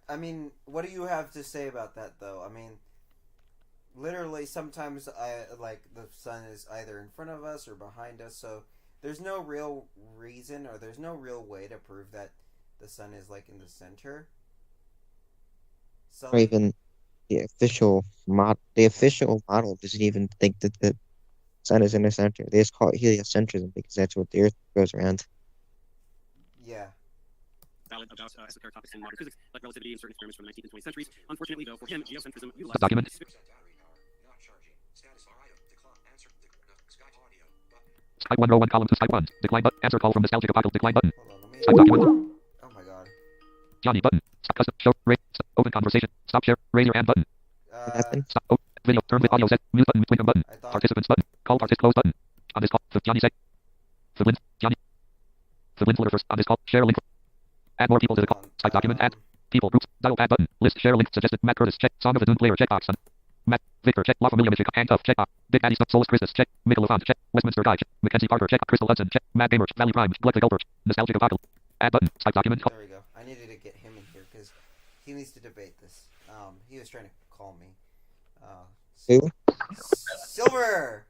I mean, what do you have to say about that, though? I mean, literally, sometimes the sun is either in front of us or behind us, so there's no real reason or there's no real way to prove that the sun is like in the center. So, Or even the official model doesn't even think that the sun is in the center. They just call it heliocentrism because that's what the Earth goes around. yeah. Valid about esoteric topics in modern physics, like relativity and certain experiments from the 19th and 20th centuries. Unfortunately, though, for him, geocentrism utilizes... Document. Skype 1 row 1 column 2 Skype 1. Decline button. Answer call from nostalgic apocalypse. Decline button. Hold on, Skype document. Oh my god. Johnny button. Stop custom. Show. Open conversation. Stop share. Raise your hand button. What happened? Stop. Oh, video. Turn with audio set. Mute button. Twinkle button. I thought... Participants button. Call participant close button. On this call. Johnny say. Johnny. First. On this call. Share link. Add more people to the call. Skype document. Add. People groups. Dial pad button. List. Share link. Suggested. Matt Curtis. Check. Song of the Dune player. Checkbox. Matt. Victor. Check. La Familia. Michigan. Handcuff. Check. Big Daddy. Solus Christus. Check. Michael Levant. Check. Westminster Guy. Check. Mackenzie Parker. Check. Crystal Hudson. Check. Matt Gamer. Valley Prime. Galactic Elbert. Nostalgic Apocalypse. Add button. Skype document. There we go. I needed to get him in here because he needs to debate this. He was trying to call me. Who? Silver!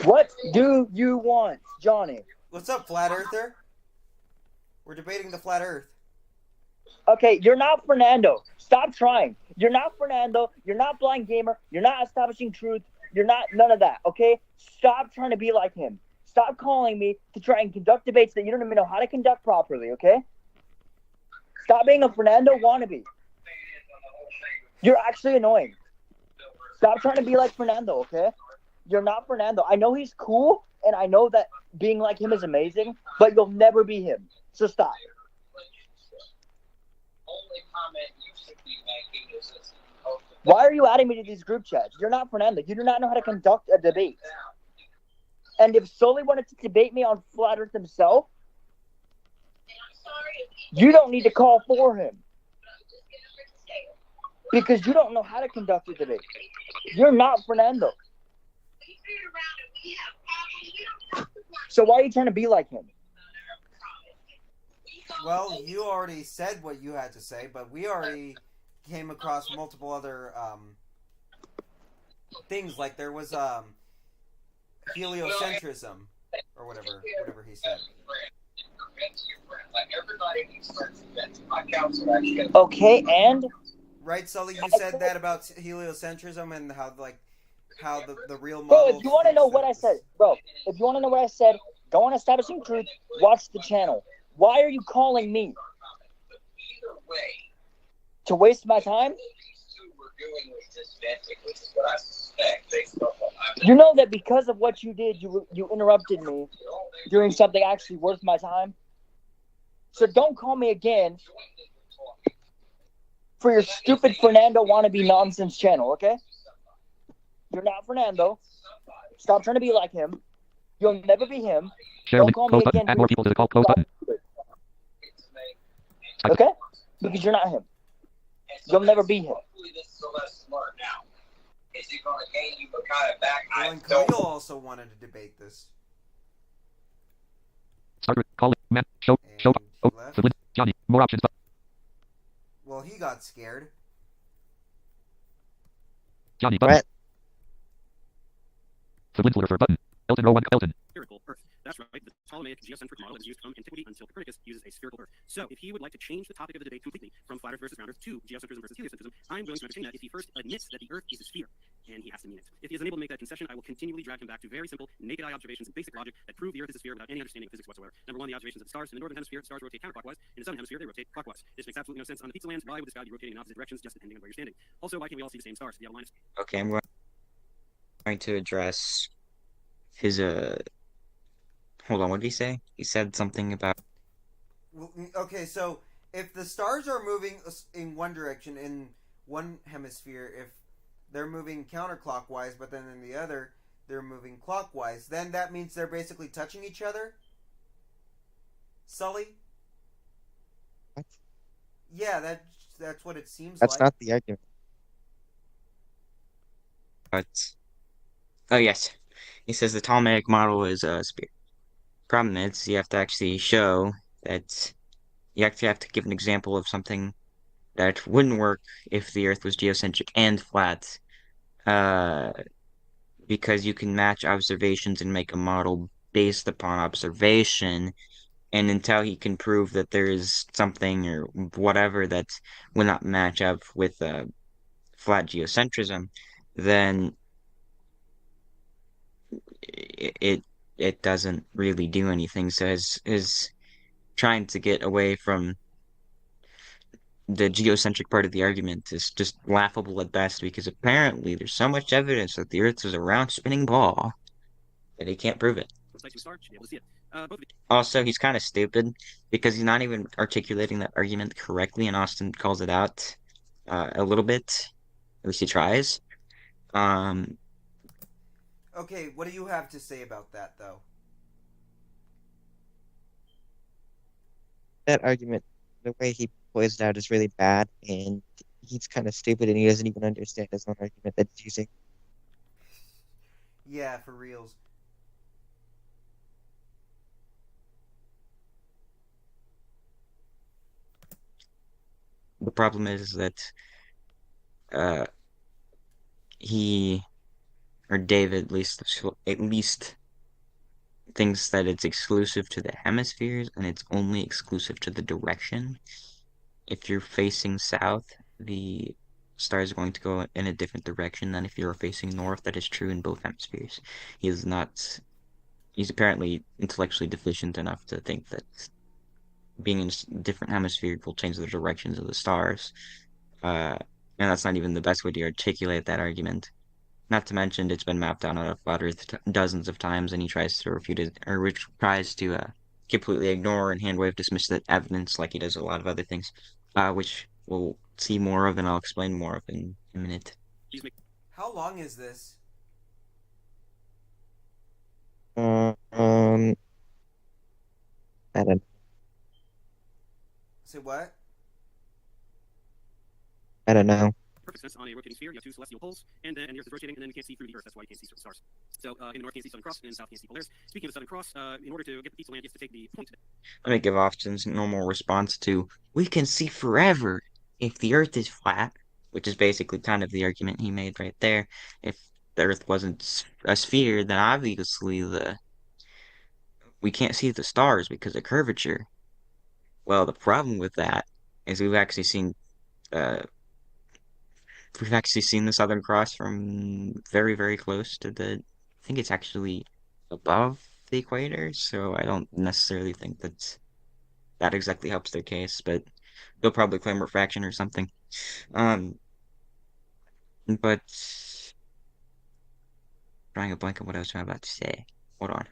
What do you want, Johnny? What's up, Flat Earther? We're debating the Flat Earth. Okay, you're not Fernando. Stop trying. You're not Fernando. You're not Blind Gamer. You're not establishing truth. You're not none of that, okay? Stop trying to be like him. Stop calling me to try and conduct debates that you don't even know how to conduct properly, okay? Stop being a Fernando wannabe. You're actually annoying. Stop trying to be like Fernando, okay? You're not Fernando. I know he's cool, and I know that being like him is amazing, but you'll never be him. So stop. Only comment you should be making is this Why are you adding me to these group chats? You're not Fernando. You do not know how to conduct a debate. And if Sully wanted to debate me on Flat Earth himself, you don't need to call for him. Because you don't know how to conduct a debate. You're not Fernando. So why are you trying to be like him? Well, you already said what you had to say, but we already came across multiple other things. Like there was heliocentrism or whatever he said. Okay, and Right, Sully, you said that about heliocentrism and how the real bro, model. if you want to know thinks what that I this- said, bro, if you want to know what I said, go on Establishing Truth, watch the channel. Why are you calling me? To waste my time? You know that because of what you did, you interrupted me doing something actually worth my time. So don't call me again for your stupid Fernando wannabe nonsense channel, okay? You're not Fernando. Stop trying to be like him. You'll never be him. Share Don't link, call me close button, again. add more people to the call, close button. Okay? Because you're not him. You'll never be him. Well, and Khalil also wanted to debate this. Start with calling, Matt, show, And show, he oh, left. Flint, Johnny, more options, but Well, he got scared. Johnny, button. What? Flint for button. Elton, row 1, Elton. Spherical Earth. That's right. The Ptolemaic geocentric model is used from antiquity until Copernicus uses a spherical Earth. So, if he would like to change the topic of the debate completely from flat Earth versus round Earth to geocentrism versus heliocentrism, I'm willing to entertain that if he first admits that the Earth is a sphere, and he has to mean it. If he is unable to make that concession, I will continually drag him back to very simple, naked-eye observations and basic logic that prove the Earth is a sphere without any understanding of physics whatsoever. Number one, the observations of the stars. In the northern hemisphere, stars rotate counterclockwise. In the southern hemisphere, they rotate clockwise. This makes absolutely no sense on the pizza land. Why would the sky be rotating in opposite directions just depending on where you're standing? Also, why can't we all see the same stars? Do you have a line of Okay, I'm going to address his hold on, what did he say? He said something about Well, okay, so if the stars are moving in one direction in one hemisphere, if they're moving counterclockwise, but then in the other they're moving clockwise, then that means they're basically touching each other? Sully? What? Yeah, that's what it seems That's like. not the argument. oh yes. He says the Ptolemaic model is a sphere. Problem is you have to actually show that you actually have to give an example of something that wouldn't work if the Earth was geocentric and flat. Because you can match observations and make a model based upon observation, and until he can prove that there is something or whatever that will not match up with flat geocentrism, then it doesn't really do anything. So his trying to get away from the geocentric part of the argument is just laughable at best, because apparently there's so much evidence that the Earth is a round spinning ball that he can't prove it. sight star? Should be able to see it. Both of you. Also, he's kind of stupid because he's not even articulating that argument correctly, and Austin calls it out a little bit. At least he tries. Okay, what do you have to say about that, though? That argument, the way he plays it out is really bad, and he's kind of stupid, and he doesn't even understand his own argument that he's using. Yeah, for reals. The problem is that he, or David at least thinks that it's exclusive to the hemispheres and it's only exclusive to the direction. If you're facing south, the star is going to go in a different direction than if you're facing north. That is true in both hemispheres. He's apparently intellectually deficient enough to think that being in a different hemisphere will change the directions of the stars. And that's not even the best way to articulate that argument. Not to mention, it's been mapped out on a flat Earth dozens of times, and he tries to refute it, or tries to completely ignore and hand wave dismiss that evidence like he does a lot of other things, which will see more of and I'll explain more of in a minute. How long is this? Um, I don't, Say what? I don't know. Perfect sense on a rotating sphere. You have two celestial poles, and the Earth is rotating, and then you can't see through the Earth. That's why you can't see stars. So in the north, you can't see Southern Cross, and in the south, you can't see Polaris. Speaking of the Southern Cross, in order to get the pizza land, you have to take the point. Let me give Austin's normal response to, we can see forever if the Earth is flat, which is basically kind of the argument he made right there. If the Earth wasn't a sphere, then obviously we can't see the stars because of curvature. Well, the problem with that is uh, we've actually seen the Southern Cross from very, very close to I think it's actually above the equator, so I don't necessarily think that exactly helps their case, but they'll probably claim refraction or something. But drawing a blank on what I was about to say. Hold on.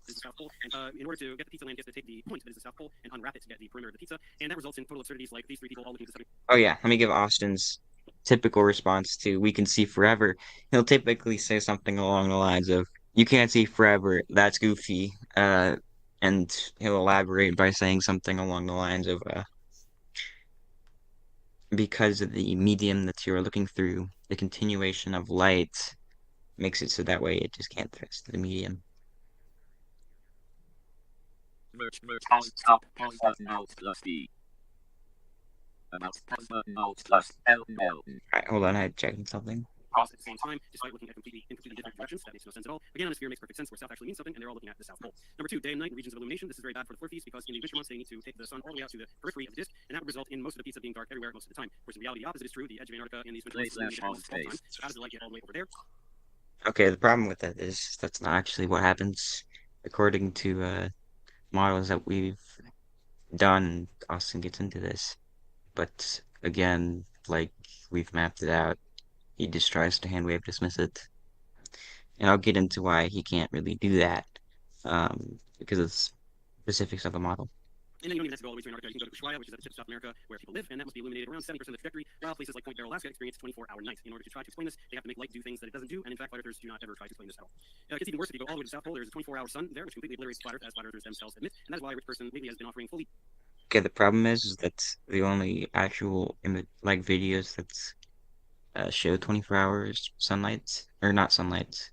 Is the South Pole, and in order to get the pizza land, you have to take the point that is the South Pole and unwrap it to get the perimeter of the pizza, and that results in total absurdities like these three people all looking at the Southern. Oh yeah, let me give Austin's typical response to "we can see forever." He'll typically say something along the lines of, "You can't see forever. That's goofy." And he'll elaborate by saying something along the lines of, "Because of the medium that you're looking through, the continuation of light makes it so that way it just can't pass the medium." Alright, hold on, I'm checking something. Cross at the same time, despite looking at in completely different directions. That makes no sense at all. Again, on a sphere makes perfect sense where south actually means something, and they're all looking at the South Pole. Number two, day and night in regions of illumination. This is very bad for the Flurfies because in the winter months they need to take the sun all the way out to the periphery of the disk, and that would result in most of the pizza being dark everywhere most of the time. Whereas in reality, the opposite is true. The edge of Antarctica and these winter months illuminated almost all the time. So how does the light get all the way over there? Okay, the problem with that is that's not actually what happens according to models that we've done. Austin gets into this, but again, like we've mapped it out, he just tries to handwave dismiss it, and I'll get into why he can't really do that, because of the specifics of the model. And then you don't even have to go all the way to Antarctica. You can go to Ushuaia, which is at the tip of South America, where people live, and that must be illuminated around 70% of the trajectory, while places like Point Barrow, Alaska experience 24-hour nights. In order to try to explain this, they have to make light do things that it doesn't do, and in fact, flat earthers do not ever try to explain this at all. It gets even worse if you go all the way to the South Pole. There's a 24-hour sun there, which completely obliterates flat Earth, as flat earthers themselves admit, and that's why a rich person lately has been offering fully. Okay, the problem is that the only actual like videos that's show 24 hours sunlight, or not sunlight,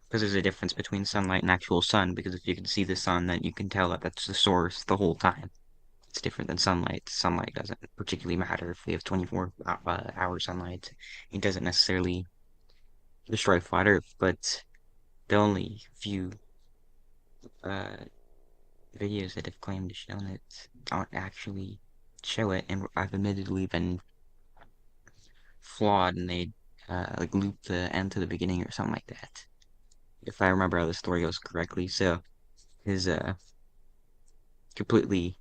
because there's a difference between sunlight and actual sun, because if you can see the sun, then you can tell that that's the source the whole time. It's different than sunlight. Sunlight doesn't particularly matter if we have 24 hour sunlight. It doesn't necessarily destroy flat Earth, but the only few videos that have claimed to show it don't actually show it, and I've admittedly been flawed, and they like loop the end to the beginning or something like that, if I remember how the story goes correctly. So is completely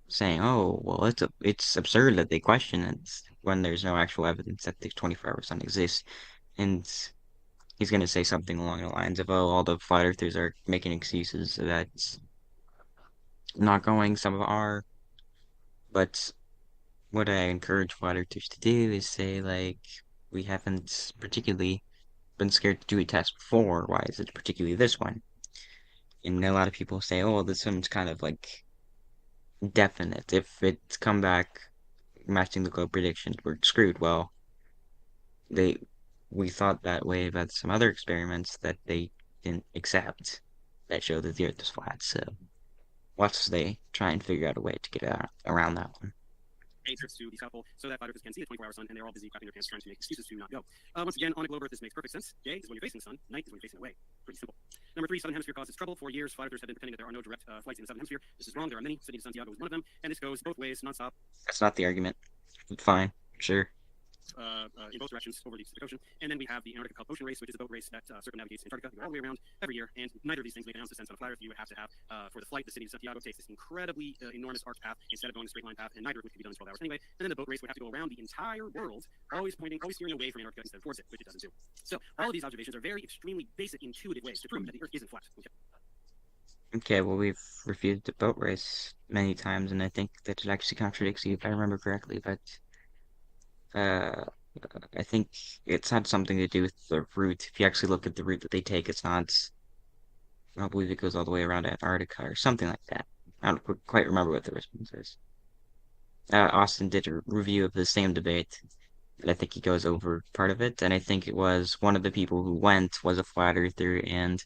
saying, "Oh, well, it's absurd that they question it when there's no actual evidence that the 24-hour sun exists," and he's gonna say something along the lines of, "Oh, all the flat earthers are making excuses that's not going. Some of are," but what I encourage flat earthers to do is say, like, we haven't particularly been scared to do a test before. Why is it particularly this one? And a lot of people say, "Oh, this one's kind of like definite. If it's come back matching the globe predictions, we're screwed." Well, we thought that way about some other experiments that they didn't accept that show that the Earth is flat. So watch they try and figure out a way to get around that one. Trips to the South Pole so that flat earthers can see the 24-hour sun, and they're all busy crapping their pants trying to make excuses to not go. Once again, on a globe Earth, this makes perfect sense. Day is when you're facing the sun, night is when you're facing away. Pretty simple. Number three, Southern Hemisphere causes trouble. For years, flat earthers have been pretending that there are no direct flights in the Southern Hemisphere. This is wrong. There are many. Sydney to Santiago is one of them, and this goes both ways, nonstop. That's not the argument. Fine, sure. In both directions over the Pacific Ocean. And then we have the Antarctica Cup Ocean Race, which is a boat race that circumnavigates Antarctica. You go all the way around every year, and neither of these things make an ounce of sense on a flat Earth. You would have to have, for the flight, the city of Santiago takes this incredibly enormous arc path instead of going a straight line path, and neither of which could be done in 12 hours anyway. And then the boat race would have to go around the entire world, always steering away from Antarctica instead of towards it, which it doesn't do. So all of these observations are very extremely basic, intuitive ways to prove that the Earth isn't flat. Okay. Okay, well, we've refuted the boat race many times, and I think that it actually contradicts you if I remember correctly, but uh, I think it's had something to do with the route. If you actually look at the route that they take, it's not, I don't believe it goes all the way around Antarctica or something like that. I don't quite remember what the response is. Austin did a review of the same debate, and I think he goes over part of it, and I think it was one of the people who went was a flat earther and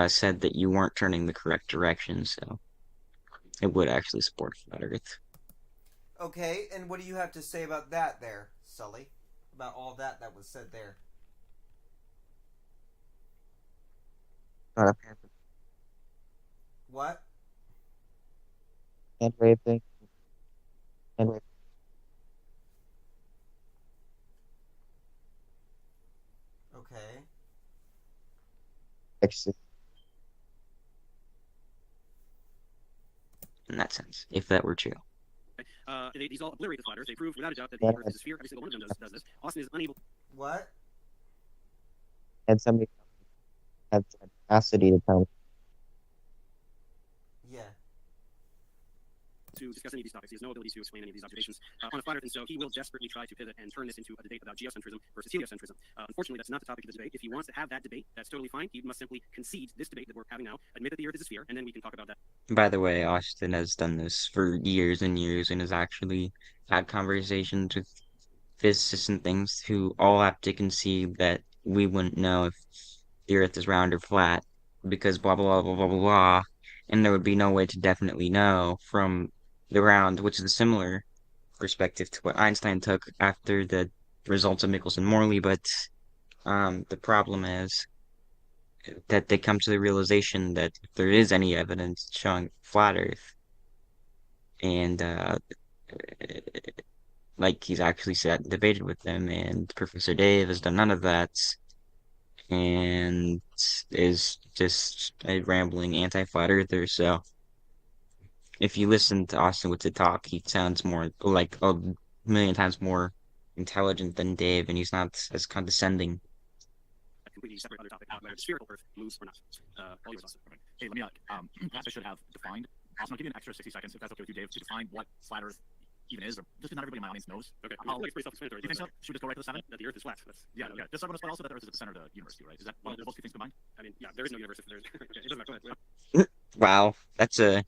said that you weren't turning the correct direction, so it would actually support flat Earth. Okay, and what do you have to say about that there, Sully? About all that was said there? Not a fan of What? hand waving. Hand waving. Okay. Actually, In that sense, if that were true. These all obliterate the flat Earth. They prove without a doubt that the Yeah. Earth is a sphere. Every single one of them does this. Austin is unable What? had somebody have the capacity to tell me. Yeah. to discuss any of these topics. He has no ability to explain any of these observations on a flat Earth, and so he will desperately try to pivot and turn this into a debate about geocentrism versus heliocentrism. Unfortunately, that's not the topic of the debate. If he wants to have that debate, that's totally fine. He must simply concede this debate that we're having now, admit that the Earth is a sphere, and then we can talk about that. By the way, Austin has done this for years and years and has actually had conversations with physicists and things who all have to concede that we wouldn't know if the Earth is round or flat because blah blah blah blah blah blah, and there would be no way to definitely know from the round, which is a similar perspective to what Einstein took after the results of Michelson-Morley, but the problem is that they come to the realization that if there is any evidence showing flat Earth, and like he's actually sat and debated with them, and Professor Dave has done none of that, and is just a rambling anti-flat earther. So if you listen to Austin Woodson talk, he sounds more like a million times more intelligent than Dave, and he's not as condescending. A completely separate other topic, whether the spherical Earth moves or not. All yours, Austin. Hey, let me, perhaps I should have defined, Austin, I'll give you an extra 60 seconds, if that's okay with you, Dave, to define what flat Earth even is, or just because not everybody in my audience knows. Okay, I'll- it's pretty self-explanatory. You think so? Should we just go right to the 7? That the Earth is flat. That's, Yeah, just so everyone knows, but also that the Earth is at the center of the universe, too, right? Is that one of those two things combined? I mean, yeah, there is no universe if there's. Okay, it doesn't matter. Go ahead. Wow, that's a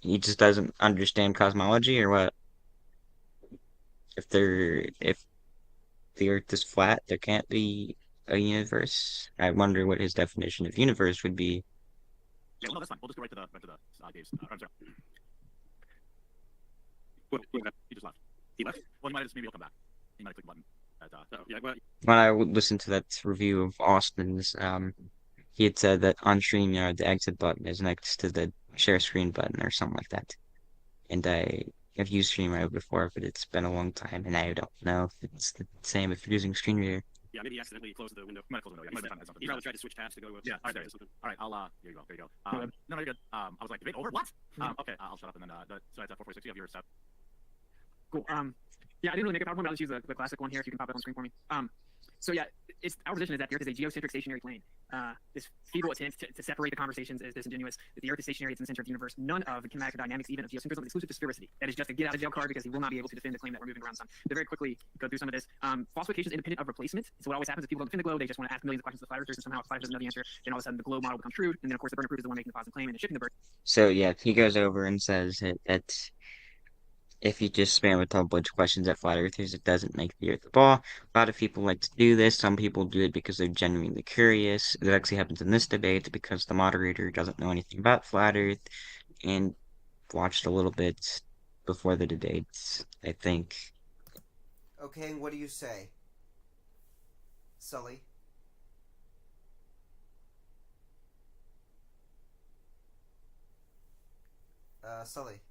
he just doesn't understand cosmology or what? If the Earth is flat, there can't be a universe. I wonder what his definition of universe would be. Yeah, well, no, that's fine. We'll just go right to Dave's. I'm sorry. He just left. He left? Well, he might have just, maybe he'll come back. He might have clicked the button. Oh, yeah, well, When I listened to that review of Austin's, he had said that on StreamYard the exit button is next to the share screen button or something like that. And I have used StreamYard before, but it's been a long time, and I don't know if it's the same if you're using ScreenReader. yeah, maybe he accidentally closed the window. Might have closed the window. Yeah, might have done something. He probably tried to switch tabs to go to a Yeah, all right, there it is. something. All right, I'll, here you go. There you go. No, you're good. I was like, debate over? What? Okay, I'll shut up and then, so it's 446. You have your step. Cool. Yeah, I didn't really make a PowerPoint, but I'll just use the classic one here if you can pop it on screen for me. So yeah, our position is that the Earth is a geocentric stationary plane. This feeble attempt to separate the conversations is disingenuous. That the Earth is stationary, it's in the center of the universe. None of the kinematic dynamics, even of geocentrism, is exclusive to sphericity. That is just a get out of jail card because he will not be able to defend the claim that we're moving around the sun. To very quickly go through some of this. Falsification is independent of replacement. So what always happens is people don't defend the globe. They just want to ask millions of questions to the flat earthers, and somehow if the flat earth doesn't know the answer, then all of a sudden the globe model becomes true. And then of course the burden proof is the one making the positive claim and shifting the burden. So yeah, he goes over and says that if you just spam a whole bunch of questions at flat earthers, it doesn't make the Earth a ball. A lot of people like to do this. Some people do it because they're genuinely curious. It actually happens in this debate because the moderator doesn't know anything about flat Earth and watched a little bit before the debates, I think. Okay, and what do you say, Sully? Sully,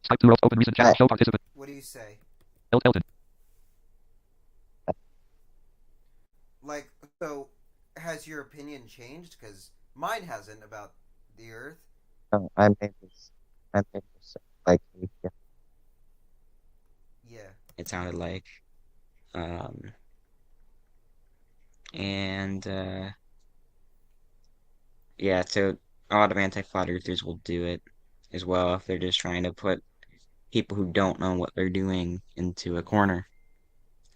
Skype 2 worlds open recent chat. Show participant. what do you say? Elton. Like, so, has your opinion changed? Because mine hasn't about the Earth. No, I'm famous. Like, yeah. Yeah. It sounded like. And yeah, so a lot of anti-flat earthers will do it as well if they're just trying to put people who don't know what they're doing into a corner.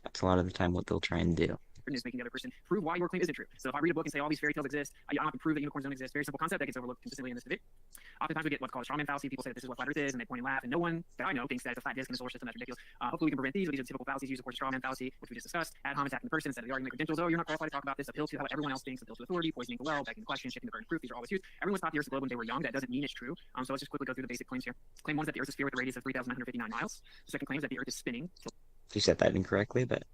That's a lot of the time what they'll try and do. Is making the other person prove why your claim isn't true. So if I read a book and say all these fairy tales exist, I don't have to prove that unicorns don't exist. Very simple concept that gets overlooked consistently in this debate. Oftentimes we get what's called a strawman fallacy. People say that this is what flat Earth is, and they point and laugh, and no one that I know thinks that it's a flat disk in the solar system. That's ridiculous. Hopefully we can prevent these. But these are the typical fallacies used, of course, strawman fallacy, which we just discussed. Ad hominem attacking the person instead of the argument credentials. Oh, you're not qualified to talk about this. Appeal to how everyone else thinks. Appeal to authority. Poisoning the well. Begging the question. Shifting the burden of proof. These are always used. Everyone was taught the Earth's a globe when they were young. That doesn't mean it's true. So let's just quickly go through the basic claims here. Claim one is that the Earth is a sphere with a radius of 3,959 miles. The second claim is that the Earth is spinning. You said that incorrectly, but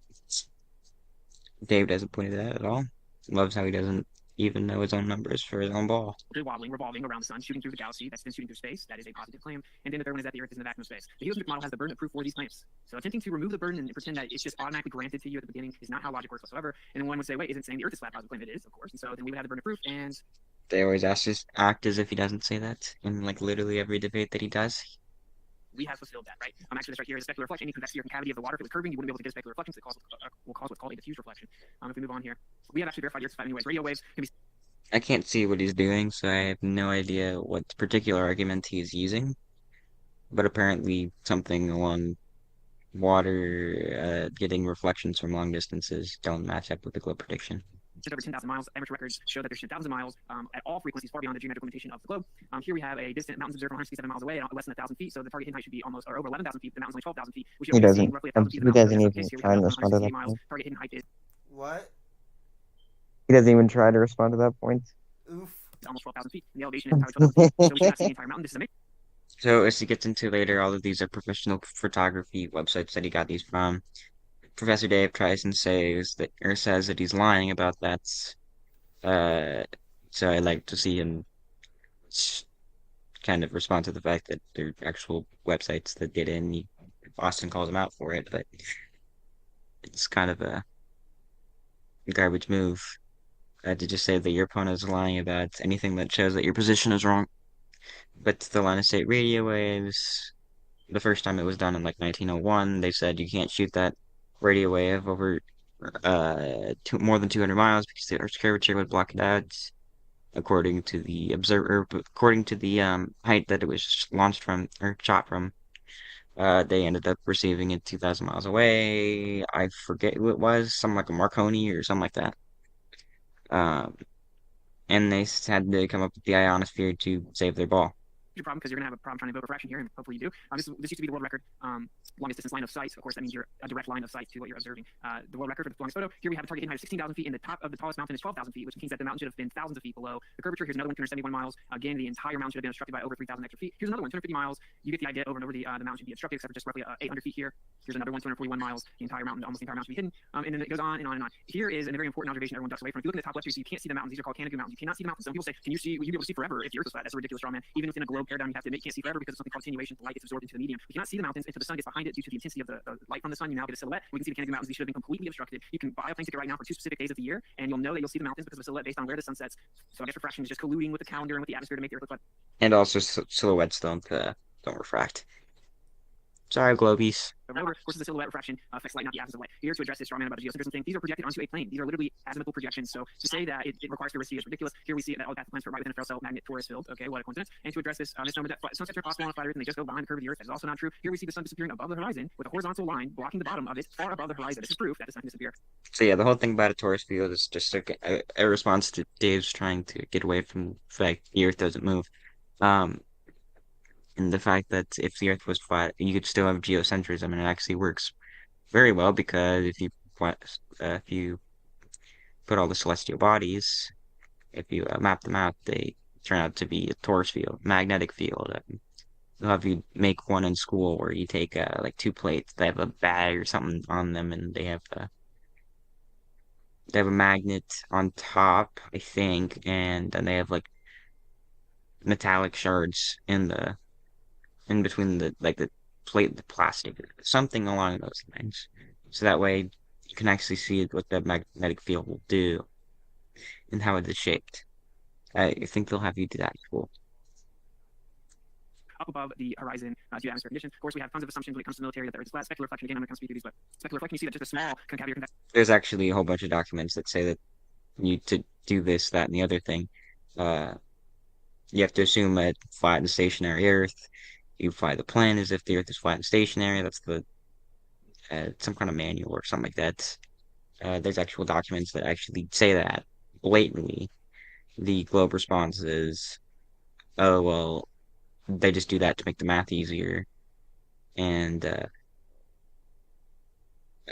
Dave doesn't point it out at all. Loves how he doesn't even know his own numbers for his own ball. Wobbling, revolving around the sun, shooting through the galaxy. That's been shooting through space. That is a positive claim. And then the third one is that the Earth is in the vacuum of space. The heliocentric model has the burden of proof for these claims. So attempting to remove the burden and pretend that it's just automatically granted to you at the beginning is not how logic works whatsoever. And then one would say, wait, isn't saying the Earth is flat? Positive claim it is, of course. And so then we would have the burden of proof. And they always act as if he doesn't say that in like literally every debate that he does. We have fulfilled that, right? Actually, this right here is a specular reflection. Any convexity or concavity of the water, if it was curving, you wouldn't be able to get a specular reflection, so it will cause what's called a diffuse reflection. If we move on here, we have actually verified the Earth's flat anyways. Radio waves can be. I can't see what he's doing, so I have no idea what particular argument he's using. But apparently something along water getting reflections from long distances don't match up with the globe prediction. Over 10,000 miles, amateur records show that there's 10,000 miles at all frequencies far beyond the geometric limitation of the globe. Here we have a distant mountains observed 167 miles away, less than 1,000 feet. So the target hidden height should be almost or over 11,000 feet. The mountain's only 12,000 feet. We should He be doesn't. roughly 1,000 feet. He doesn't even Here we try have and respond to that 168 miles. point. Target hidden height is What? He doesn't even try to respond to that point. Oof. almost 12,000 feet. And the elevation is entirely 12,000 feet. So we cannot see the entire mountain. This is amazing. So as he gets into later, all of these are professional photography websites that he got these from. Professor Dave tries and says that he's lying about that. So I like to see him kind of respond to the fact that they're actual websites that get in. Austin calls him out for it, but it's kind of a garbage move to just say that your opponent is lying about anything that shows that your position is wrong. But the line of sight radio waves, the first time it was done in like 1901, they said you can't shoot that radio wave over more than 200 miles because the Earth's curvature would block it out. According to the observer, according to the height that it was launched from or shot from, they ended up receiving it 2,000 miles away. I forget who it was, something like a Marconi or something like that. And they had to come up with the ionosphere to save their ball. Your problem because you're gonna have a problem trying to build refraction here, and hopefully you do. This used to be the world record longest distance line of sight. Of course, that means you're a direct line of sight to what you're observing. The world record for the longest photo. Here we have a target hidden height of 16,000 feet, and the top of the tallest mountain is 12,000 feet, which means that the mountain should have been thousands of feet below the curvature. Here's another one, 271 miles. Again, the entire mountain should have been obstructed by over 3,000 extra feet. Here's another one, 250 miles. You get the idea. Over and over, the mountain should be obstructed, except for just roughly 800 feet here. Here's another one, 241 miles. The entire mountain, almost the entire mountain, should be hidden. And then it goes on and on and on. Here is a very important observation everyone ducks away from. If you look at the top left, you can't see the mountains. These are called Canigou Mountains. You cannot see the mountains. Some people say, can you see? Will you be able to see forever if the Earth was flat? That's a ridiculous straw man. Even within a globe paradigm, you have to admit you can't see forever because of something called attenuation. The light gets absorbed into the medium. We cannot see the mountains until the sun gets behind it due to the intensity of the light from the sun. You now get a silhouette. We can see the Canigou Mountains. These should have been completely obstructed. You can buy a plane ticket right now for 2 specific days of the year, and you'll know that you'll see the mountains because of a silhouette based on where the sun sets. So I guess refraction is just colluding with the calendar and with the atmosphere to make the Earth look flat. And also silhouettes don't refract. Sorry, Globies. Remember, of course, the silhouette refraction affects light, not the absence of light. Here to address this strawman about geocentrism thing, these are projected onto a plane. These are literally azimuthal projections. So to say that it requires fluidity is ridiculous. Here we see that all the planets are right within a Farrell cell magnet torus field. Okay, what a coincidence. And to address this misnomer that sunsets are possible on a flat Earth and they just go behind the curve of the Earth, that is also not true. Here we see the sun disappearing above the horizon with a horizontal line blocking the bottom of it far above the horizon. This is proof that the sun can disappear. So yeah, the whole thing about a torus field is just a response to Dave's trying to get away from the fact the Earth doesn't move. And the fact that if the Earth was flat, you could still have geocentrism, and it actually works very well because if you put all the celestial bodies, if you map them out, they turn out to be a torus field, magnetic field. They'll have you make one in school where you take like 2 plates, they have a bag or something on them, and they have a magnet on top, I think, and then they have like metallic shards in between the plate, the plastic, something along those lines. So that way you can actually see what the magnetic field will do and how it is shaped. I think they'll have you do that. Cool. Up above the horizon due to atmospheric conditions. Of course, we have tons of assumptions when it comes to military that there is flat. Specular reflection, again, I'm going to speak to these, but specular reflection, you see that just a small concavity or convex. There's actually a whole bunch of documents that say that you to do this, that, and the other thing, You have to assume a flat and stationary Earth. You fly the plane as if the Earth is flat and stationary. That's the some kind of manual or something like that. There's actual documents that actually say that blatantly. The Globe response is, "Oh well, they just do that to make the math easier," and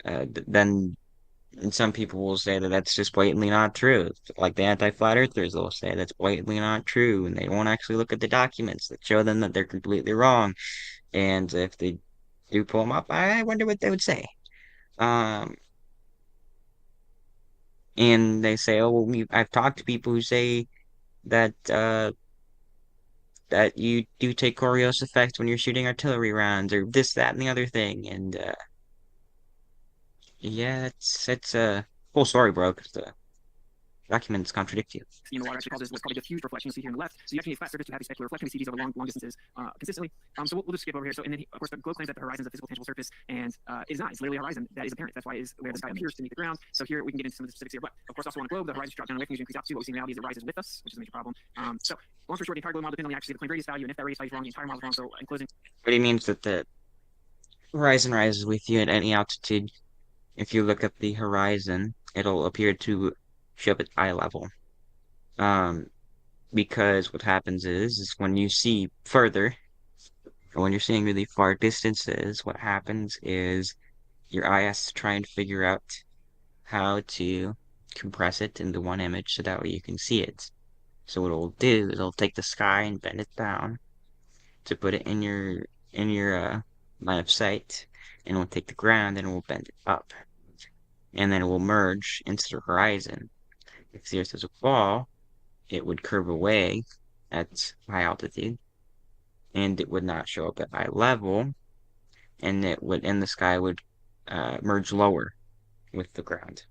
then some people will say that that's just blatantly not true. Like the anti-flat earthers will say that's blatantly not true, and they won't actually look at the documents that show them that they're completely wrong. And if they do pull them up, I wonder what they would say. Um, and they say, "Oh, well, I've talked to people who say that that you do take Coriolis effect when you're shooting artillery rounds, or this, that, and the other thing." And yeah, it's a full story, bro, because the documents contradict you. In the water actually causes what's called a diffused reflection. You'll see here on the left. So you actually need a flat surface to have a specular reflection. We see these over long distances consistently. So we'll just skip over here. So and then of course the globe claims that the horizon is a physical tangible surface, and it is not. It's literally a horizon that is apparent. That's why it is where the sky appears to meet the ground. So here we can get into some of the specifics here. But of course also on a globe, the horizon drops down away from you, increase altitude. What we see in reality is it rises with us, which is a major problem. So long story short, the entire globe model depends on the accuracy of the plane radius value, and if that radius value is wrong, the entire model is wrong. So in closing, But it means that the horizon rises with you at any altitude. If you look at the horizon, it'll appear to show up at eye level. Because what happens is when you see further, or when you're seeing really far distances, what happens is your eye has to try and figure out how to compress it into one image so that way you can see it. So what it'll do is it'll take the sky and bend it down to put it in your line of sight, and it will take the ground and it will bend it up, and then it will merge into the horizon. If the Earth was a ball, it would curve away at high altitude, and it would not show up at eye level, and the sky would merge lower with the ground.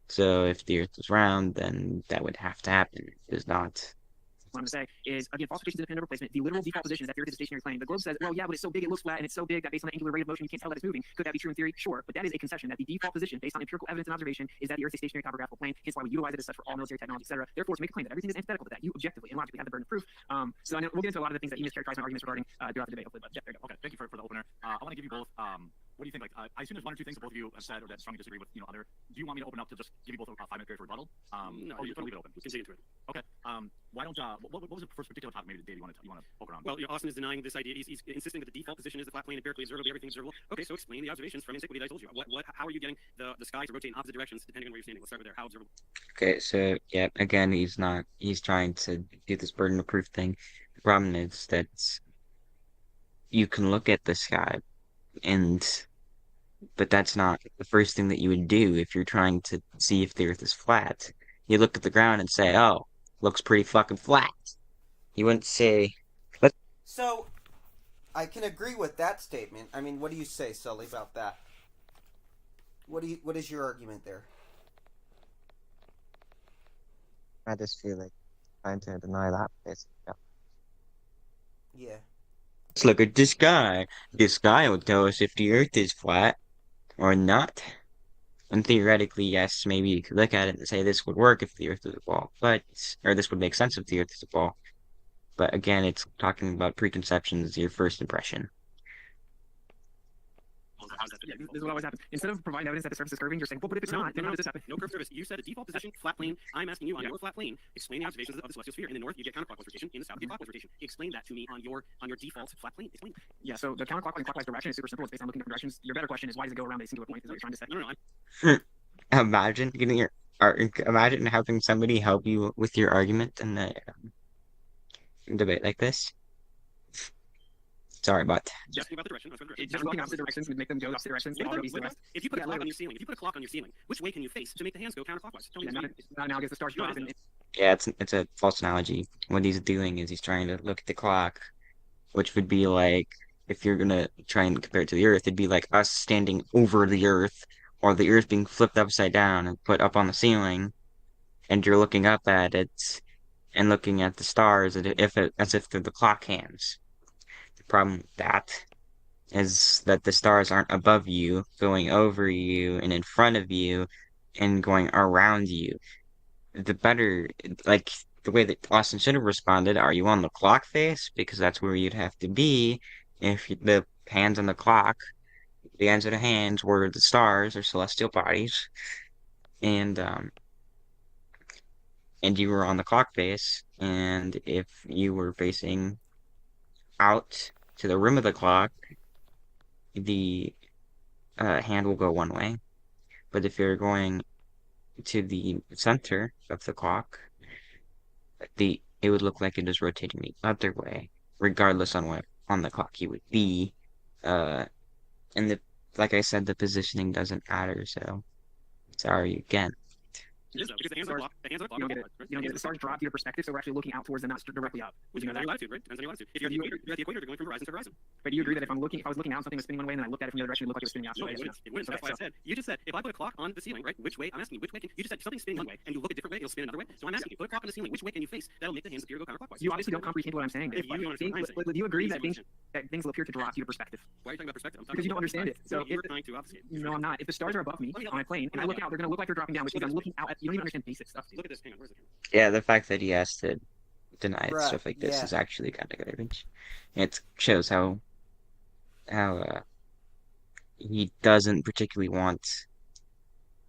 So if the Earth was round, then that would have to happen. It is not. what I'm going to say is, again, falsification is independent of replacement. The literal default position is that the Earth is a stationary plane. The globe says, well, yeah, but it's so big, it looks flat, and it's so big that based on the angular rate of motion, you can't tell that it's moving. Could that be true in theory? Sure, but that is a concession that the default position, based on empirical evidence and observation, is that the Earth is a stationary topographical plane. Hence why we utilize it as such for all military technology, etc. Therefore, to make a claim that everything is antithetical to that, you objectively and logically have the burden of proof. So I know we'll get into a lot of the things that he mischaracterized my arguments regarding throughout the debate, hopefully. But yeah, there you go. Okay, thank you for the opener. I want to give you both. What do you think? Like, I assume there's one or two things that both of you have said or that strongly disagree with. Other. Do you want me to open up to just give you both a 5-minute period for rebuttal? No, or you can totally. leave it open. We can dig into it. Okay. Why don't? What was the first particular topic maybe Dave you want to poke around? Well, Austin is denying this idea. He's insisting that the default position is the flat plane, empirically observable, everything's observable. Okay, so explain the observations from antiquity that I told you. How are you getting the sky to rotate in opposite directions depending on where you're standing? Let's start with there. How observable? Okay, so yeah, again, he's trying to do this burden of proof thing. The problem is that you can look at the sky, but that's not the first thing that you would do if you're trying to see if the Earth is flat. You look at the ground and say, "Oh, looks pretty fucking flat." You wouldn't say, So, I can agree with that statement. I mean, what do you say, Sully, about that? What is your argument there? I just feel like trying to deny that. Basically. Yeah. "Let's look at the sky. The sky will tell us if the Earth is flat or not." And theoretically, yes, maybe you could look at it and say this would work if the Earth was a ball, or this would make sense if the Earth is a ball. But again, it's talking about preconceptions, your first impression. Yeah, this is what always happens. Instead of providing evidence that the surface is curving, you're saying, well, but if it's not, then how does this happen? No curved surface. You said a default position, flat plane. I'm asking you on your flat plane, explain the observations of the celestial sphere. In the north, you get counterclockwise rotation. In the south, you get clockwise rotation. Explain that to me on your default flat plane. Explain. Yeah, so the counterclockwise and clockwise direction is super simple. It's based on looking in different directions. Your better question is, why does it go around a singular point? Is what you're trying to say. No. Imagine imagine having somebody help you with your argument in a debate like this. Sorry, but Just about the direction. Just looking opposite directions would make them go opposite directions. They all go east and west. If you put a Yeah, clock on literally. your ceiling, which way can you face to make the hands go counterclockwise? Tell me. Yeah, not analogous to stars. yeah, it's a false analogy. What he's doing is he's trying to look at the clock, which would be like, if you're gonna try and compare it to the Earth, it'd be like us standing over the Earth, or the Earth being flipped upside down and put up on the ceiling, and you're looking up at it and looking at the stars as if they're the clock hands. The problem with that is that the stars aren't above you, going over you, and in front of you, and going around you. The better, like, the way that Austin should have responded, are you on the clock face? Because that's where you'd have to be if the hands on the clock, the ends of the hands were the stars or celestial bodies, and you were on the clock face, and if you were facing out to the rim of the clock, the hand will go one way. But if you're going to the center of the clock, it would look like it is rotating the other way, regardless on what on the clock you would be. And like I said, the positioning doesn't matter. So sorry again. It is though, because the hands on the clock, You don't get it. You don't get it. The stars drop to your perspective, so we're actually looking out towards them, not directly up. Which You know depends on that? your latitude, right? Depends on your latitude. If you're at the equator, you're going from horizon to horizon. But do you agree that if I was looking out and something was spinning one way, and then I looked at it from the other direction, it would look like it was spinning the opposite No, way? it Yes or wouldn't. It wouldn't. So that's why I said. You just said if I put a clock on the ceiling, right? Which way? I'm asking you, which way you just said something's spinning one way, and you look a different way, it'll spin another way. So I'm asking you, put a clock on the ceiling, which way can you face? That'll make the hands appear to go counterclockwise. You obviously don't comprehend what I'm saying. If you don't understand what I'm saying, But do you agree please that explain. things will appear to drop to your perspective? Why are you talking about perspective? I'm talking Because you don't about understand it. perspective. So No, you're if- trying to obfuscate. No, I'm not. If the stars are above me on my plane, and I look out, they're going to look like they're dropping down, which means I'm looking out at. You don't even understand basic stuff. Look at this. Hang on. Where's the camera? Yeah, the fact that he has to deny Bruh, stuff like this yeah. is actually kind of garbage. It shows how he doesn't particularly want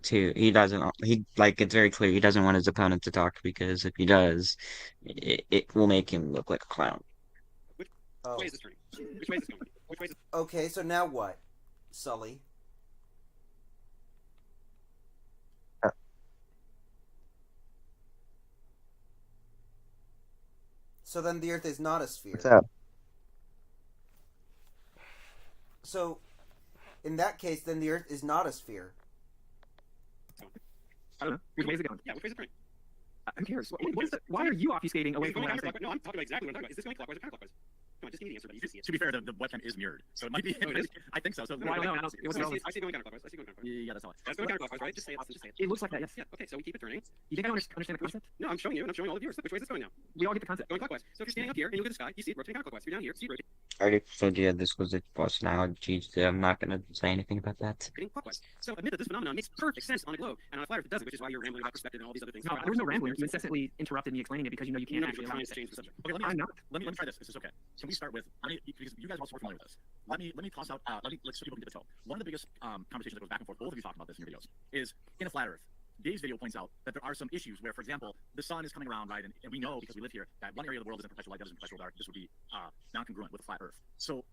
to. He doesn't. He like it's very clear he doesn't want his opponent to talk because if he does, it will make him look like a clown. Which Oh. way is this turning? Which way is this going? Which way is this? Okay, so now what, Sully? So then the Earth is not a sphere. What's up? So, in that case, then the Earth is not a sphere. I don't know. Which way is it going? Yeah, which way is it turning? Who cares? Why are you obfuscating away Is it from going what I'm saying? counterclockwise? No, I'm talking about exactly what I'm talking about. Is this going clockwise or counterclockwise? Come on, just give me the answer, but you can see it. To be fair, the webcam is mirrored, so it might be. Oh, it is? I think so. So No, I don't know. I don't. It was I see relevant. it going counterclockwise. I see it going counterclockwise. yeah, that's all. That's going counterclockwise, right? Just say it, Austin. Just say it. It looks like that. Yes. Yeah, okay, so we keep it turning. You think I don't understand the concept? No, I'm showing you, and I'm showing all the viewers. Which way is this going now? We all get the concept. Going clockwise. So if you're standing up here and you look at the sky, you see it rotating counterclockwise. If you're down here, see it rotating I already told you this was a false analogy, so I'm not gonna say anything about that. clockwise. So admit that this phenomenon makes perfect sense on a globe, and on a flat Earth it doesn't, which is why you're rambling about perspective and all these other things. No, there was no rambling. You incessantly interrupted me explaining it because you know you can't No, actually you're allow trying me to to. change the subject. Okay, I'm not. let me try this. This is okay. Can we start with? Because you guys are also familiar with this. Let me toss out. Let's so people can get the toe. One of the biggest conversations that goes back and forth. Both of you talk about this in your videos. Is in a flat Earth. Dave's video points out that there are some issues where, for example, the sun is coming around, right, and we know because we live here that one area of the world is in perpetual light, the other is in perpetual dark. This would be non-congruent with a flat Earth. So,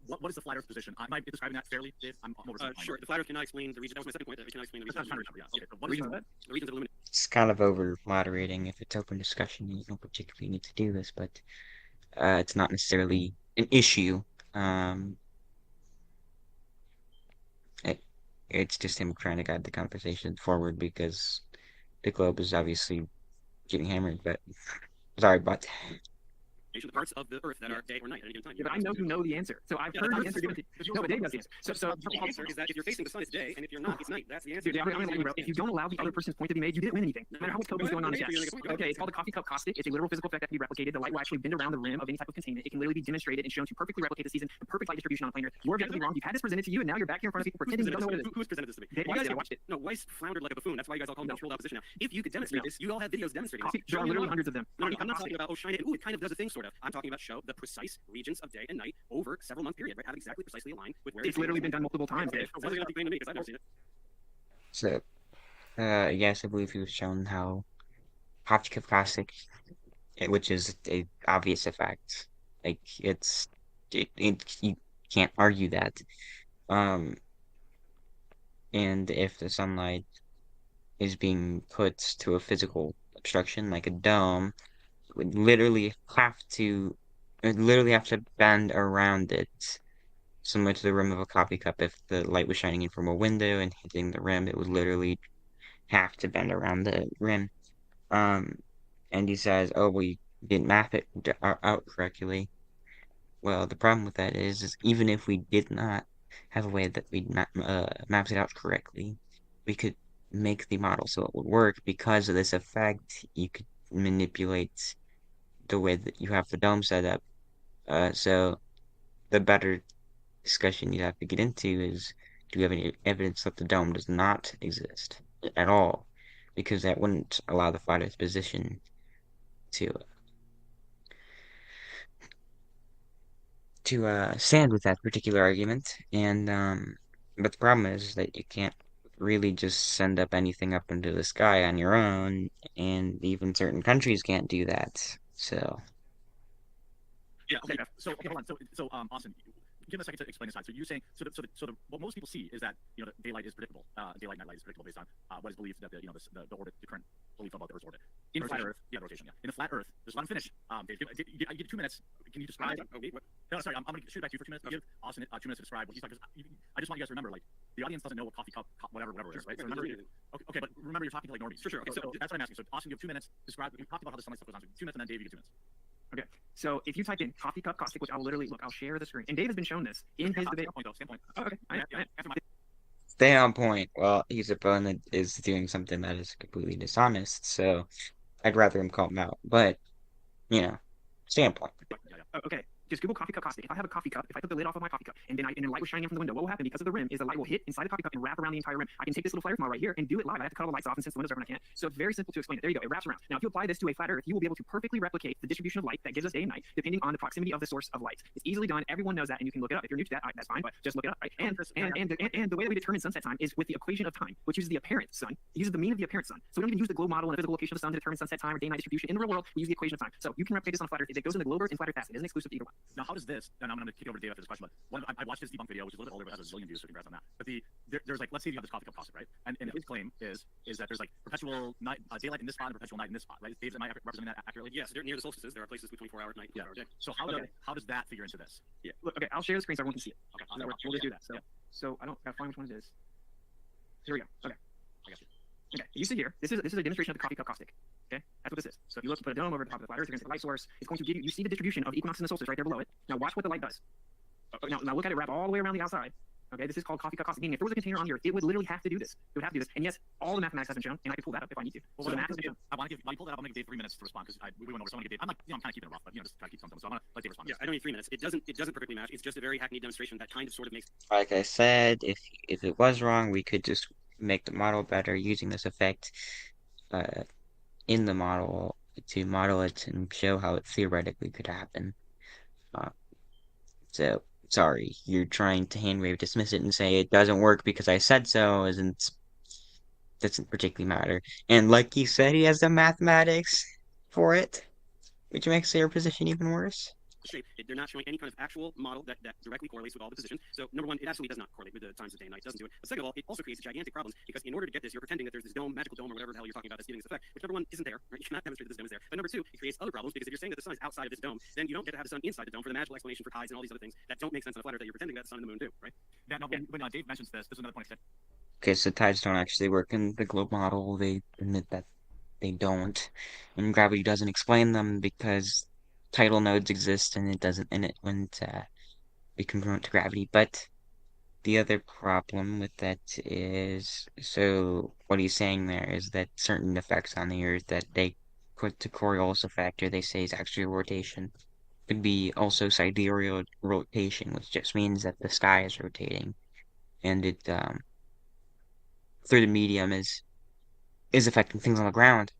what is the flat Earth position? Am I describing that fairly, Dave? I'm oversimplifying. Sure. The flat Earth cannot explain the region. That was my second point. That it cannot explain the That's region. not trying to yeah. Okay. But what is Regions of the, The regions of illumination. It's kind of over moderating. If it's open discussion, you don't particularly need to do this, but it's not necessarily an issue. It's just him trying to guide the conversation forward because the globe is obviously getting hammered. But sorry, but The parts of the Earth that are day or night at any given time. Yeah, but I know you know the answer. So I've Yeah, heard but the answer given to you. No, but Dave knows the answer. So the answer is that if you're facing the sun, it's day, and if you're not, it's night. That's the answer. dude, I'm gonna let you, bro. If you don't allow the other person's point to be made, you didn't win anything. No matter how much code is going on in chat. Okay, it's called the coffee cup caustic. It's a literal physical effect that can be replicated. The light will actually bend around the rim of any type of containment. It can literally be demonstrated and shown to perfectly replicate the season, the perfect light distribution on a plane Earth. You're objectively wrong. You've had this presented to you, and now you're back here in front of people pretending you don't know what it is. Who's presented this to me? Dave You watched guys it. I watched it. No, Weiss floundered like a buffoon. That's why you guys all call him controlled opposition now. If you could demonstrate this, you all have videos demonstrating Coffee, this. there Show are me literally one. hundreds of them. No, I'm not Coffee. talking about, oh, shine it. Ooh, it kind of does a thing, sort of. I'm talking about show the precise regions of day and night over several month period, right? Have exactly precisely aligned with where It's literally been done multiple times, Dave. Sounds like you're not complaining to me because I've never seen it. so yes, I believe he was shown how coffee cup caustic, which is a obvious effect. Like you can't argue that. And if the sunlight is being put to a physical obstruction like a dome, it would literally have to bend around it, similar to the rim of a coffee cup. If the light was shining in from a window and hitting the rim, it would literally have to bend around the rim. And he says, "Oh, we didn't map it out correctly." Well, the problem with that is even if we did not have a way that we mapped it out correctly, we could make the model so it would work. Because of this effect, you could manipulate the way that you have the dome set up. So the better discussion you'd have to get into is, do you have any evidence that the dome does not exist at all? Because that wouldn't allow the flat Earth position stand with that particular argument, and but the problem is that you can't really just send up anything up into the sky on your own, and even certain countries can't do that. So Yeah. Okay. So okay, hold on. So Austin, give me a second to explain this side. So you're saying what most people see is that the daylight is predictable. Daylight and night light is predictable based on what is believed that the orbit, the current belief about the Earth's orbit. In flat Earth, rotation. Yeah. In a flat Earth, just let him finish. Dave, I give 2 minutes. Can you describe? No, sorry. I'm going to shoot back to you for 2 minutes. Give Austin 2 minutes to describe what he's talking. I just want you guys to remember, like, the audience doesn't know what coffee cup, whatever it is, right? So remember, okay, but remember, you're talking to like normies. Sure. Okay, So that's what I'm asking. So Austin, you have 2 minutes. Describe. We talked about how the sunlight stuff goes on. So 2 minutes, and then Dave, you get 2 minutes. Okay. So if you type in coffee cup caustic, which I'll literally look, I'll share the screen. And Dave has been shown this in his debate. Stand point. Oh, okay. stay on point. Well, his opponent is doing something that is completely dishonest, so I'd rather him call him out. But stay on point. Oh, okay. Just Google coffee cup caustic. If I have a coffee cup, if I took the lid off of my coffee cup and then the light was shining in from the window, what will happen because of the rim is the light will hit inside the coffee cup and wrap around the entire rim. I can take this little flat earth model right here and do it live. I have to cut all the lights off, and since the windows are open, I can't. So it's very simple to explain it. There you go. It wraps around. Now, if you apply this to a flat earth, you will be able to perfectly replicate the distribution of light that gives us day and night, depending on the proximity of the source of light. It's easily done. Everyone knows that, and you can look it up. If you're new to that, that's fine, but just look it up. Right? And the way that we determine sunset time is with the equation of time, which uses the apparent sun. It uses the mean of the apparent sun. So we don't even use the globe model and the physical location of the sun to determine sunset time or day-night distribution. In the real world, we use the equation of time. So you can replicate this on a flat earth. It goes in the globe earth and flat earth acid. It isn't exclusive to either one. Now, how does this? And I'm going to kick over to Dave after this question. But I watched his debunk video, which is a little bit older, but has a zillion views, so congrats on that. But there's like, let's say you have this coffee cup caustic, right? And his claim is that there's like perpetual night, daylight in this spot and perpetual night in this spot, right? Dave, am I representing that accurately? Yes, near the solstices, there are places with 24-hour night. Yeah. So how does that figure into this? Yeah. Look, okay, I'll share the screen so everyone can see it. Okay. We'll just do that. So I don't gotta find which one it is. Here we go. Okay. I got you. Okay. You see here, this is a demonstration of the coffee cup caustic. Okay, that's what this is. So if you look, put a dome over the top of the flat earth, you're going to see the light source. It's going to give you see the distribution of equinoxes and solstices right there below it. Now watch what the light does. Now look at it wrap all the way around the outside. Okay, this is called coffee cup caustic. Meaning if there was a container on the earth, it would literally have to do this. It would have to do this. And yes, all the mathematics has been shown, and I can pull that up if I need to. Well, so the math has been shown. I want to give, while you pull that up, I'm going to give Dave 3 minutes to respond because we went over. So I'm going to give Dave. I'm like, I'm kind of keeping it rough, but just try to keep something. So I'm going to let Dave respond. Yeah, I don't need 3 minutes. It doesn't perfectly match. It's just a very hackneyed demonstration that kind of sort of makes. Like I said, if it was wrong, we could just make the model better using this effect in the model to model it and show how it theoretically could happen. So sorry, you're trying to hand wave dismiss it and say it doesn't work because I said so doesn't particularly matter. And like he said, he has the mathematics for it, which makes your position even worse. Shape. They're not showing any kind of actual model that directly correlates with all the positions. So number one, it absolutely does not correlate with the times of day and night. It doesn't do it. But second of all, it also creates gigantic problems because in order to get this, you're pretending that there's this dome, magical dome, or whatever the hell you're talking about that's giving this effect, which number one isn't there. Right? You cannot demonstrate that this dome is there. But number two, it creates other problems because if you're saying that the sun is outside of this dome, then you don't get to have the sun inside the dome for the magical explanation for tides and all these other things that don't make sense on a flat earth that you're pretending that the sun and the moon do. Right? Now, when Dave mentions this is another point. Okay, so tides don't actually work in the globe model. They admit that they don't, and gravity doesn't explain them because tidal nodes exist and it wouldn't be congruent to gravity. But the other problem with that is, so what he's saying there is that certain effects on the Earth that they put to Coriolis factor, they say is actually rotation, could be also sidereal rotation, which just means that the sky is rotating, and it through the medium is affecting things on the ground.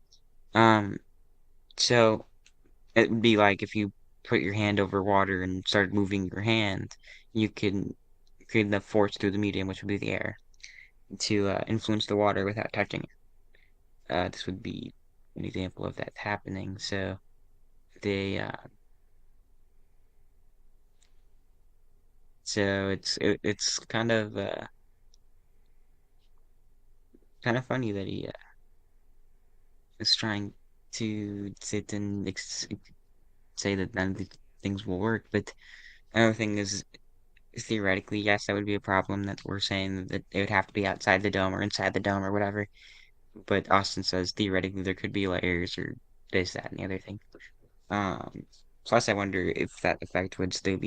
So it would be like if you put your hand over water and started moving your hand, you can create the force through the medium, which would be the air, to influence the water without touching it. This would be an example of that happening. So they so it's kind of funny that he is trying to sit and say that none of these things will work. But another thing is, theoretically, yes, that would be a problem that we're saying that it would have to be outside the dome or inside the dome or whatever. But Austin says theoretically there could be layers or this, that, and the other thing. Plus, I wonder if that effect would still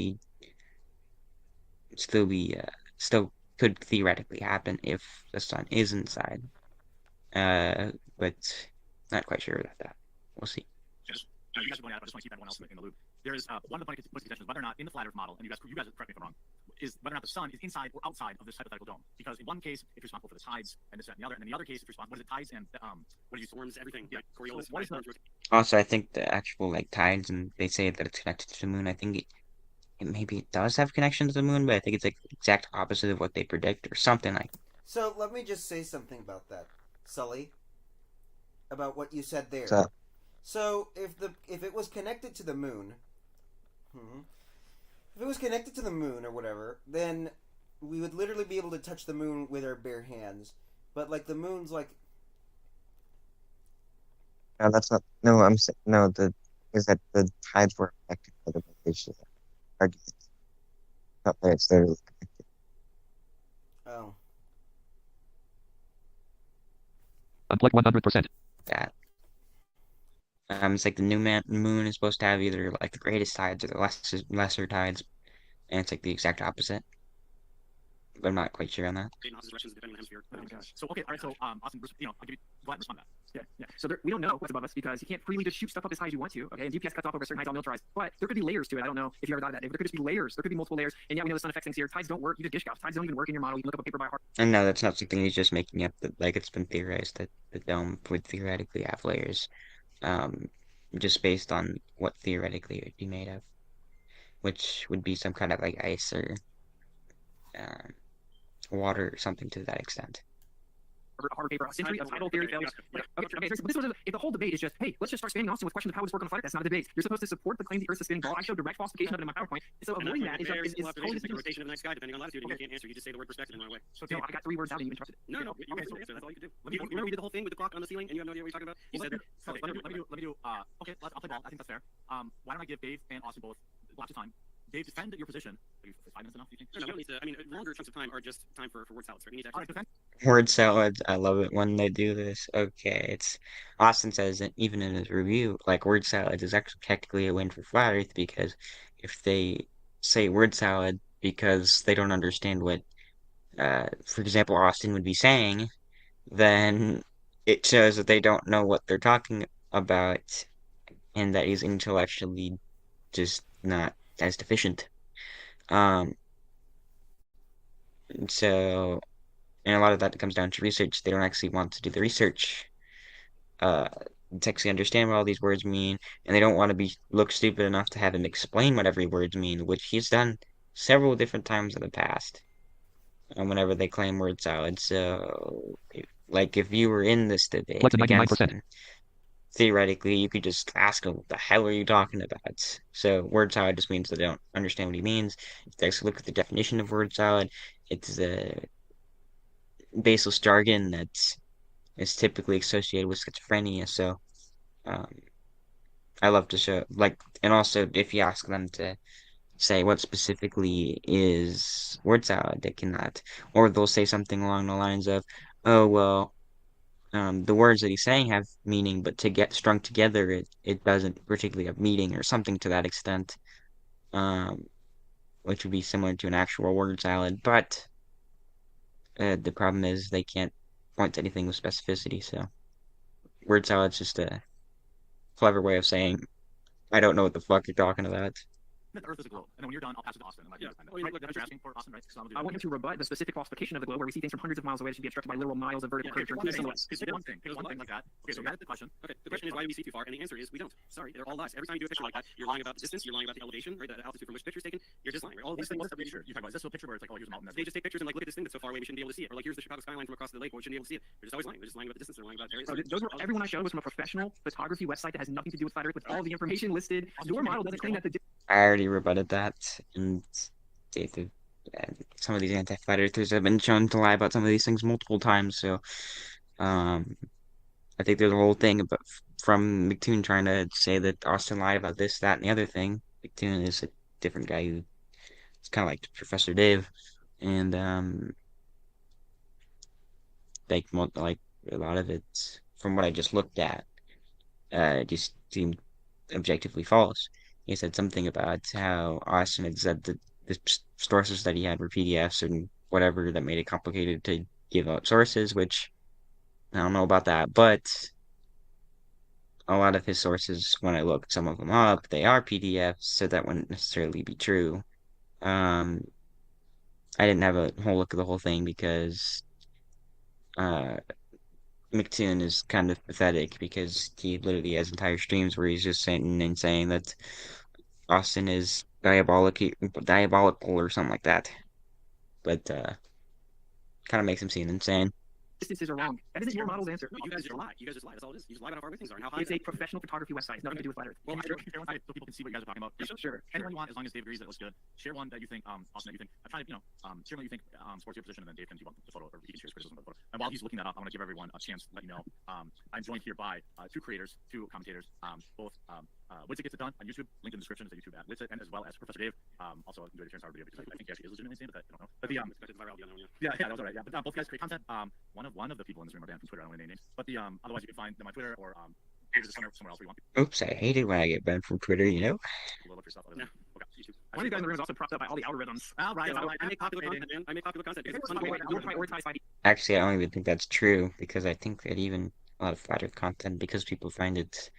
could theoretically happen if the sun is inside. But not quite sure about that. We'll see. You guys are going out, but I just want to keep everyone else in the loop. there is one of the points of contention is whether or not in the flat Earth model, and you guys correct me if I'm wrong, is whether or not the sun is inside or outside of this hypothetical dome. Because in one case, it's responsible for the tides and this, that, and the other, and in the other case, it's responsible. What is it? Tides and what do you Storms, everything. Yeah. Like Coriolis, So what is storms, Also, I think the actual like tides, and they say that it's connected to the moon. I think it maybe it does have connection to the moon, but I think it's like exact opposite of what they predict or something like. So let me just say something about that, Sully. About what you said there. So, So if it was connected to the moon, if it was connected to the moon or whatever, then we would literally be able to touch the moon with our bare hands. But like the moon's like no, that's not. No, I'm saying no. Is that the tides were affected by the rotation argument? Not that it's literally connected. oh Unplug 100%. That. It's like the moon is supposed to have either like the greatest tides or the lesser tides, and it's like the exact opposite. But I'm not quite sure on that. directions depending on the hemisphere. Oh my gosh. So okay, all right. So Austin, I'll give you go ahead and respond to that. Yeah. So we don't know what's above us because you can't freely just shoot stuff up as high as you want to. Okay, and GPS cuts off over a certain height, all militarized. But there could be layers to it. I don't know if you ever thought of that. There could just be layers. There could be multiple layers. And yeah, we know the sun affects things here. Tides don't work. You did dish gouts. Tides don't even work in your model. You can look up a paper by heart. And no, that's not something he's just making up. That like it's been theorized that the dome would theoretically have layers, just based on what theoretically it would be made of, which would be some kind of like ice or water or something to that extent. Harvard paper, century of tidal theory failures. Okay, but this was if the whole debate is just, hey, let's just start spamming Austin with questions of how this work on the flat Earth. That's not a debate. You're supposed to support the claim the Earth's a spinning ball. I showed direct falsification of it in my PowerPoint. So avoiding that is totally the rotation of the night sky, depending on latitude, and you can't answer. You just say the word perspective and run away. So no, I got 3 words out and you interrupted. No, you Okay, answer. so That's all you could do. let me- Remember we did the whole thing with the clock on the ceiling, and you have no idea what you're talking about. You said Okay, let me do. Okay, I'll play ball. I think that's fair. Why don't I give Dave and Austin both lots of time? Dave, defend your position. Is 5 minutes enough? Do you think? No, we don't need to. I mean, longer chunks of time are just time for word salads. Right? We need to All actually. right, defend. Word salad, I love it when they do this. Okay, it's Austin says that even in his review, like word salad is actually technically a win for Flat Earth because if they say word salad because they don't understand what, for example, Austin would be saying, then it shows that they don't know what they're talking about and that he's intellectually just not as deficient. Um, so. And a lot of that comes down to research. They don't actually want to do the research to actually understand what all these words mean, and they don't want to look stupid enough to have him explain what every word means, which he's done several different times in the past. Whenever they claim word salad, so if you were in this debate Flex at against 99%. him, theoretically you could just ask him, "What the hell are you talking about?" So word salad just means they don't understand what he means. If they actually look at the definition of word salad, it's the baseless jargon that is typically associated with schizophrenia. So, I love to show and also if you ask them to say what specifically is word salad, they cannot, or they'll say something along the lines of, "Oh well, the words that he's saying have meaning, but to get strung together, it doesn't particularly have meaning," or something to that extent, which would be similar to an actual word salad, but. The problem is they can't point to anything with specificity, so word salad's just a clever way of saying, I don't know what the fuck you're talking about. The Earth is a globe, and then when you're done, I'll pass it to Austin. And let you Yeah. defend it. Well, you know, Right, look, that's what you're asking for, Austin, right? So I'm gonna do I want him to rebut the specific falsification of the globe where we see things from hundreds of miles away that should be obstructed by literal miles of vertical Yeah, curvature. pick including one sunlight. thing. Pick one thing. Pick one thing like that. Okay, so that's the question. Okay, the question is why do we see too far? And the answer is we don't. Sorry, they're all lies. Every time you do a picture like that, you're lying about the distance, you're lying about the elevation, right? The altitude from which the picture's taken. You're just lying, right? All these things. What's the picture? You talk about is this a picture where it's like, oh, here's a mountain. They just take pictures and look at this thing that's so far away we shouldn't be able to see it. Or here's the Chicago skyline from across the lake, but we shouldn't be able to see it. They're just always lying. They're just lying about the distance. They're lying about areas. Everyone I showed was from a professional photography website that has nothing to do with Flat Earth with all the information listed. Your model doesn't claim that the I already rebutted that, and some of these anti-flat earthers have been shown to lie about some of these things multiple times, so I think there's a whole thing about from McToon trying to say that Austin lied about this, that, and the other thing. McToon is a different guy who is kind of like Professor Dave, and like a lot of it, from what I just looked at, just seemed objectively false. He said something about how Austin had said that the sources that he had were PDFs and whatever that made it complicated to give out sources, which I don't know about that, but a lot of his sources, when I looked some of them up, they are PDFs, so that wouldn't necessarily be true. I didn't have a whole look at the whole thing because McToon is kind of pathetic because he literally has entire streams where he's just sitting and saying that Austin is diabolical or something like that. But kind of makes him seem insane. Distances are wrong. That isn't your model's answer. No, you guys just lie. You guys just lie. That's all it is. You just lie about how far away things are and how high. It's a professional photography website. It's nothing to do with flat Earth. Well, Sure. share one so people can see what you guys are talking about. Sure. Anyone you want, as long as Dave agrees that it looks good. Share one that you think, Austin, that you think. I'm trying to, share what you think supports your position, and then Dave can debunk the photo, or he can share his criticism of the photo. And while he's looking that up, I want to give everyone a chance to let you know. I'm joined here by two creators, two commentators, both Witsit Gets It Done on YouTube. Link in the description is a YouTube at Witsit, and as well as Professor Dave. Also enjoyed the Terrence Howard video because I think he actually is legitimately insane, but I don't know. But yeah, that was alright. Yeah, but both guys create content. One of the people in this room are banned from Twitter. I don't want to name names, but otherwise you can find them on Twitter or somewhere else where you want. Oops, I hate it when I get banned from Twitter, you know? Look yourself up. Yeah. Okay, YouTube. One of you guys in the room is also propped up by all the algorithms. All right, Yeah, all right. I make popular content, man. I make popular content because it's fun. You're prioritized by Actually, I don't even think that's true because I think that even a lot of flat Earth content, because people find it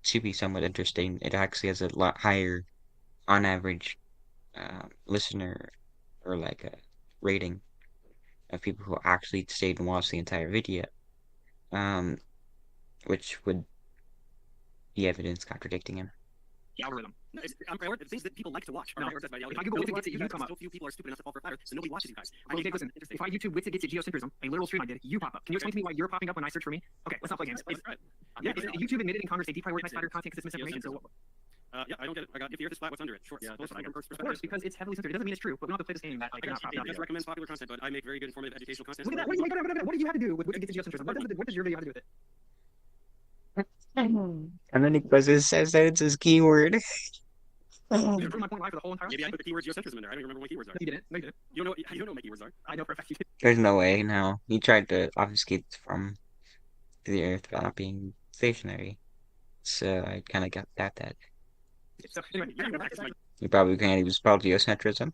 to be somewhat interesting, it actually has a lot higher, on average, listener or like a rating of people who actually stayed and watched the entire video, which would be evidence contradicting him. the algorithm. No, I'm prioritizing things that people like to watch. No. Prioritized by the If I algorithm. Google No, Witsit Gets It, you guys, come up. so few people are stupid enough to fall for flat Earth, so nobody watches you guys. Well, Dave, listen. If I YouTube Witsit Gets It geocentrism, a literal stream I did, you pop up. Can you explain to me why you're popping up when I search for me? Okay, let's not play games. YouTube admitted in Congress they deprioritized flat Earth content because it's misinformation. So Yeah, I don't get it. I got if the Earth is flat, what's under it? Shorts. Yeah, that's what I got. of course, because it's heavily censored. It doesn't mean it's true, but we don't have to play this game that like I you're not guess, popping up. just recommends popular content, but I make very good informative educational content. Look at that. What do you have to do with Witsit Gets It geocentrism? What does your video have to do with it? And then he goes and says that it's his keyword. You proved my point live for the whole entire. Maybe I put the keyword geocentrism in there. I don't even remember what keywords are. No, you didn't. No, you didn't. You don't know what my keywords are. I know for a fact you did. There's no way, no. He tried to obfuscate from the Earth by not being stationary. So I kind of got that. So anyway, You probably can't even spell geocentrism.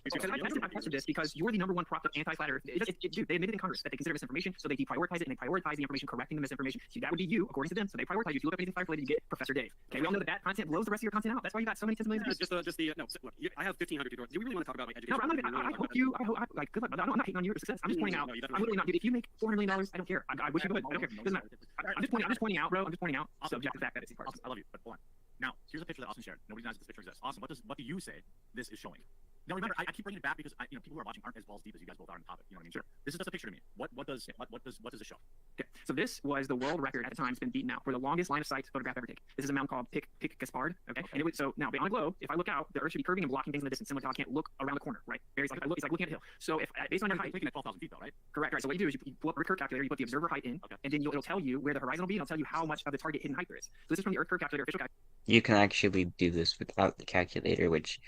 because I posted this because you're the number one propped up anti-flat Earth. Dude, they admitted in Congress that they consider misinformation, so they deprioritize it and they prioritize the information correcting the misinformation. So that would be you, according to them. So they prioritize you. If you look up anything fire related, you get Professor Dave. Okay, we all know that content blows the rest of your content out. That's why you got so many tens of millions of views. Just the no. Look, I have 1,500 tutorials. Do we really want to talk about like No, education? I'm not. I hope you. I hope. Like, good luck. I'm not hating on your success. I'm just pointing out. No, you I'm literally not. Dude, if you make $400 million, I don't care. I wish you would. I don't care. Doesn't matter. I'm just pointing out, bro. I'm just pointing out the objective fact that it's part. I love you, but hold on. Now, here's a picture that Austin shared. Nobody knows that this picture exists. Austin, what do you say this is showing? Now remember, I keep bringing it back because people who are watching aren't as balls deep as you guys both are on the topic. You know what I mean? Sure. This is just a picture to me. What does this show? Okay, so this was the world record at the time. It's been beaten out for the longest line of sight photograph ever taken. This is a mountain called Pic Gaspard. Okay, and it was so now on a globe. If I look out, the Earth should be curving and blocking things in the distance, similar to how I can't look around the corner, right? It's like looking at a hill. So if based on your height, Taking at 12,000 feet though, right? correct, right? So what you do is you pull up a curve calculator, you put the observer height in, and then it'll tell you where the horizon will be, and it'll tell you how much of the target hidden height there is. So this is from the Earth curve calculator official guide. You can actually do this without the calculator, which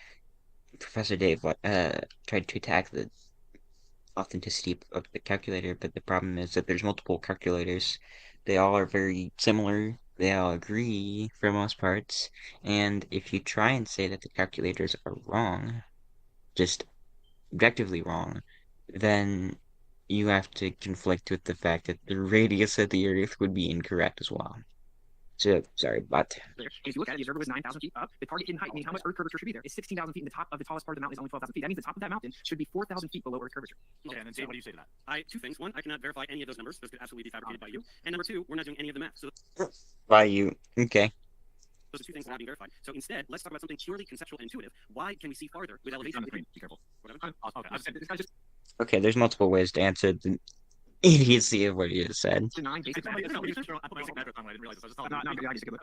Professor Dave tried to attack the authenticity of the calculator, but the problem is that there's multiple calculators. They all are very similar. They all agree for the most parts. And if you try and say that the calculators are wrong, just objectively wrong, then you have to conflict with the fact that the radius of the Earth would be incorrect as well. So, sorry, but If you look at it, the observer was 9,000 feet up. The target hidden height, meaning how much Earth curvature should be there, is 16,000 feet, and the top of the tallest part of the mountain is only 12,000 feet. That means the top of that mountain should be 4,000 feet below Earth curvature. Okay, and then Dave, what do you say to that? Two things. One, I cannot verify any of those numbers. Those could absolutely be fabricated by you. And number two, we're not doing any of the math. So by you, okay. those are two things that are not being verified. So instead, let's talk about something purely conceptual and intuitive. Why can we see farther with On elevation? the screen. Be careful. Whatever. Okay. This guy's just Okay, there's multiple ways to answer the idiocy of what you just said. denying basic I facts. put basic math on. I didn't realize this. I was just telling No, you. I just get it.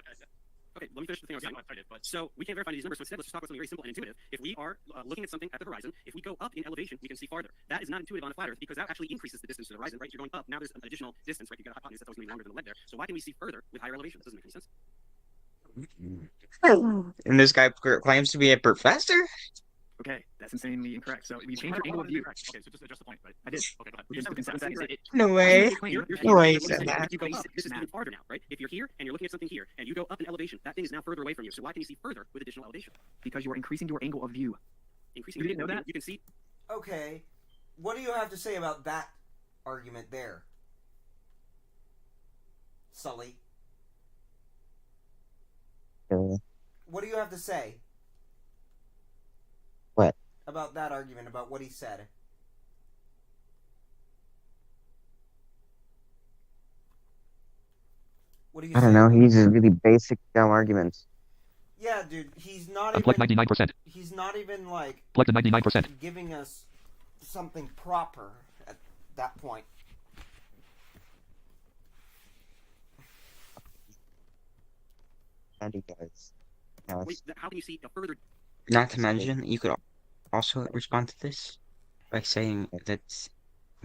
Okay, let me finish the thing I was saying. I did, but So we can't verify these numbers. So instead, let's just talk about something very simple and intuitive. If we are looking at something at the horizon, if we go up in elevation, we can see farther. That is not intuitive on a flat Earth because that actually increases the distance to the horizon, right? If you're going up, now there's an additional distance, right? You've got a hypotenuse that's always going to be longer than the leg there. So why can we see further with higher elevation? That doesn't make any sense. And this guy claims to be a professor? Okay, that's insanely incorrect. So you change your angle of view. Okay, so just adjust the point, right? I did. Okay, go ahead. Within 7 seconds. No way. You're No way he looking said at that. if you go up, this is even farther now, right? If you're here and you're looking at something here and you go up in elevation, that thing is now further away from you. So why can you see further with additional elevation? Because you are increasing your angle of view. Increasing. You didn't know that? You can see. Okay, what do you have to say about that argument there, Sully? What do you have to say What? about that argument, about what he said? What do you I don't say? know. He uses really basic, dumb arguments. Yeah, dude, he's not Unplugged even 99%. he's not even like Plugged in 99%. giving us something proper at that point. And he does. Now Wait, it's how can you see a further? Not to mention, you could also respond to this by saying that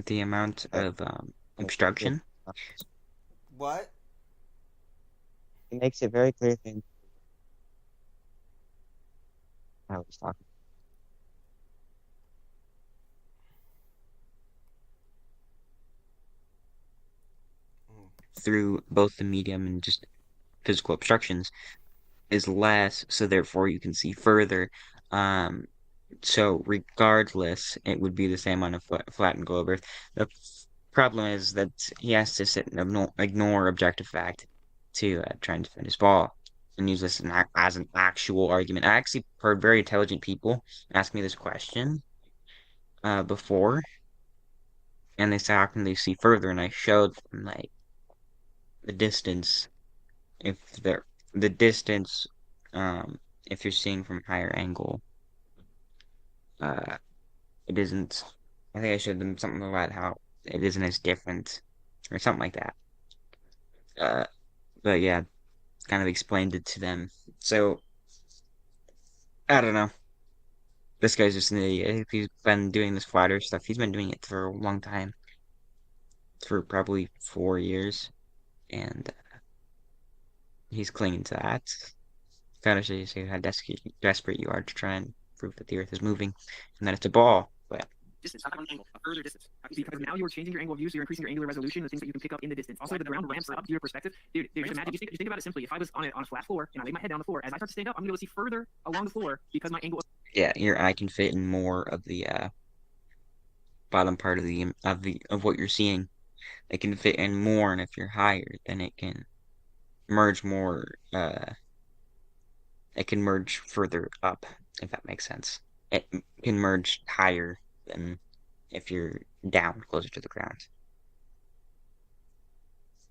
the amount of obstruction. What? It makes it very clear thing. I was talking. Through both the medium and just physical obstructions is less, so therefore you can see further. So regardless, it would be the same on a flattened globe Earth. The problem is that he has to sit and ignore objective fact to try and defend his ball and use this as an actual argument. I actually heard very intelligent people ask me this question before, and they said, how can they see further? And I showed them like the distance. If the distance, if you're seeing from a higher angle, it isn't. I think I showed them something about how it isn't as different, or something like that. But yeah, kind of explained it to them. So I don't know. This guy's just an idiot. He's been doing this flat earth stuff. He's been doing it for a long time, for probably 4 years, and he's clinging to that. Kind of shows you how desperate you are to try and prove that the Earth is moving and that it's a ball. But Distance, not an angle, a further distance. How can you see Because further? now you're changing your angle of view, so you're increasing your angular resolution, the things that you can pick up in the distance. Also, the ground ramps up to your perspective. Dude, just imagine, just think about it simply. If I was on a flat floor and I laid my head down on the floor, as I start to stand up, I'm going to be able to see further along the floor because my angle. yeah, your eye can fit in more of the bottom part of of what you're seeing. It can fit in more, and if you're higher, then it can merge more. It can merge further up, if that makes sense. It can merge higher than if you're down closer to the ground.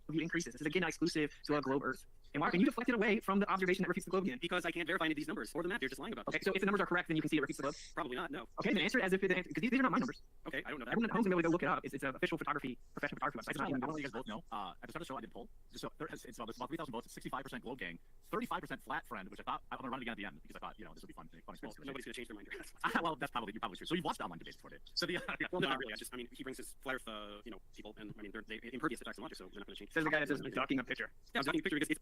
View increases. This is again not exclusive to a globe Earth. And why? And you deflected away from the observation that refutes the globe again. Because I can't verify any of these numbers or the map. You're just lying about them. Okay, so if the numbers are correct, then you can see it refutes the globe. Probably not. No. Okay, then answer it as if because these are not my numbers. Okay, I don't know that. Everyone at home's gonna be able to look it up. It's an official photography, professional photography website. It's I not even don't know you guys both know. At the start of the show, I did a poll. So it's about 3,000 votes. 65% Globe Gang, 35% Flat Friend, which I thought I'm gonna run it again at the end because I thought this would be fun. Fun Well, nobody's gonna change their mind. well, that's probably true. So you've watched the online debates before, Dave. So the Well, no, not really. I mean, he brings his flat earth, people, and I mean, they're impervious to facts and logic, so they're not gonna change. Says the guy that says ducking a picture. Yeah, I'm ducking a picture because it's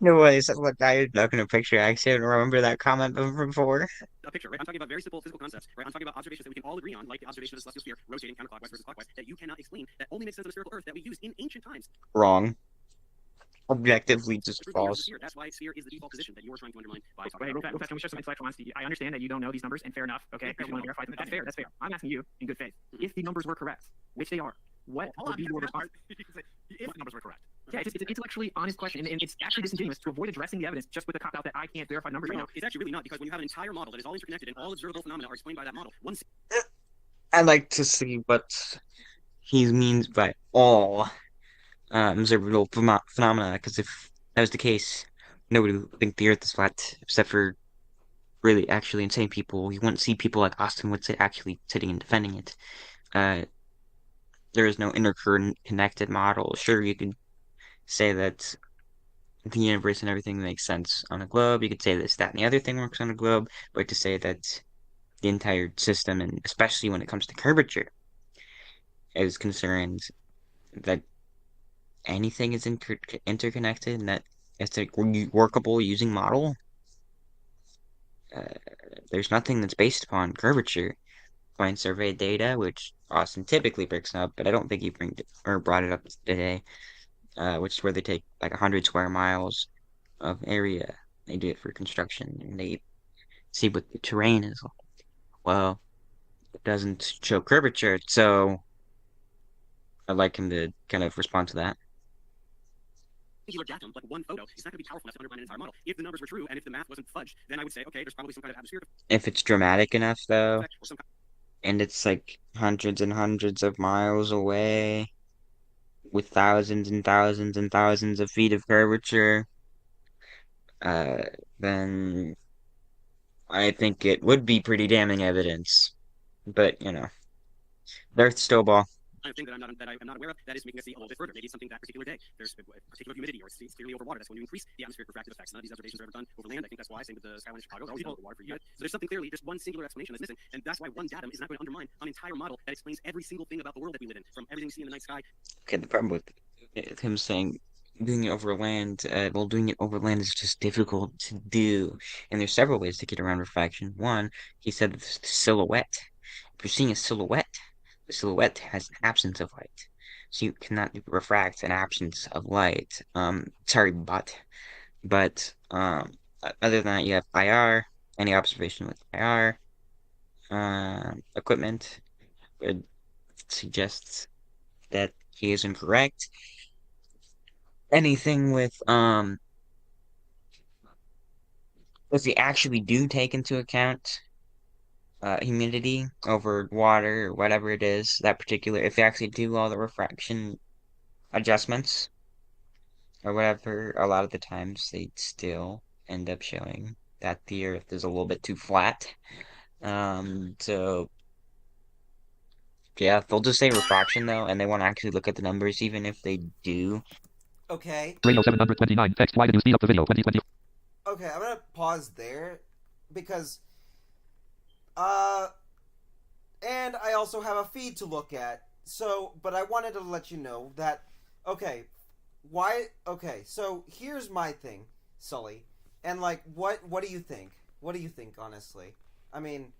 No way, is that what guy is ducking a picture? I actually don't remember that comment from before. a picture, right? I'm talking about very simple physical concepts, right? I'm talking about observations that we can all agree on, like the observation of the celestial sphere rotating counterclockwise versus clockwise, that you cannot explain, that only makes sense of a spherical Earth that we used in ancient times. Wrong. Objectively just The proof is false. sphere. That's why sphere is the default position that you are trying to undermine by talking Wait, real about. fast, can we show some intellectual honesty? I understand that you don't know these numbers, and fair enough. Okay, if you want to verify them, that's fair. That's fair. I'm asking you in good faith. If the numbers were correct, which they are, what would be your response? if the numbers were correct. Yeah, it's an intellectually honest question, and it's actually disingenuous to avoid addressing the evidence just with the cop out that I can't verify numbers right No, now. it's actually really not, because when you have an entire model that is all interconnected and all observable phenomena are explained by that model, one I'd like to see what he means by all observable phenomena, because if that was the case, nobody would think the Earth is flat, except for really actually insane people. You wouldn't see people like Austin would say actually sitting and defending it. There is no interconnected model. Sure, you could say that the universe and everything makes sense on a globe. You could say this, that, and the other thing works on a globe, but to say that the entire system, and especially when it comes to curvature, is concerned that anything is interconnected and that it's a workable using model. There's nothing that's based upon curvature. Find survey data, which Austin typically breaks up, but I don't think he brought it up today. Which is where they take like 100 square miles of area. They do it for construction, and they see what the terrain is like. Well, it doesn't show curvature, so I'd like him to kind of respond to that. singular datum, like one photo, is not going to be powerful enough to undermine an entire model. If the numbers were true and if the math wasn't fudged, then I would say, okay, there's probably some kind of atmospheric If it's dramatic enough, though, effect or some kind and it's like hundreds and hundreds of miles away, with thousands and thousands and thousands of feet of curvature, then I think it would be pretty damning evidence. But, the Earth's still a ball. of thing that I'm not aware of that is making us see a little bit further. Maybe it's something that particular day. There's particular humidity or it's clearly over water. That's going to increase the atmospheric refractive effects. None of these observations are ever done over land. I think that's why, same with the skyline in Chicago, they're always over water for years. So there's something clearly, just one singular explanation that's missing, and that's why one datum is not going to undermine an entire model that explains every single thing about the world that we live in, from everything we see in the night sky. Okay, the problem with him saying doing it over land, doing it over land is just difficult to do. And there's several ways to get around refraction. One, he said the silhouette. If you're seeing a silhouette, the silhouette has an absence of light. So you cannot refract an absence of light. But other than that, you have IR. Any observation with IR equipment would suggest that he is incorrect. Anything with does he actually do take into account humidity over water or whatever it is, that particular, if they actually do all the refraction adjustments or whatever, a lot of the times they still end up showing that the Earth is a little bit too flat. So yeah, they'll just say refraction though, and they won't actually look at the numbers, even if they do. Okay. Radio 729. Text. Why did you speed up the video? 2020. Okay, I'm gonna pause there because and I also have a feed to look at. So, but I wanted to let you know that so here's my thing, Sully. And like what do you think? What do you think, honestly? I mean,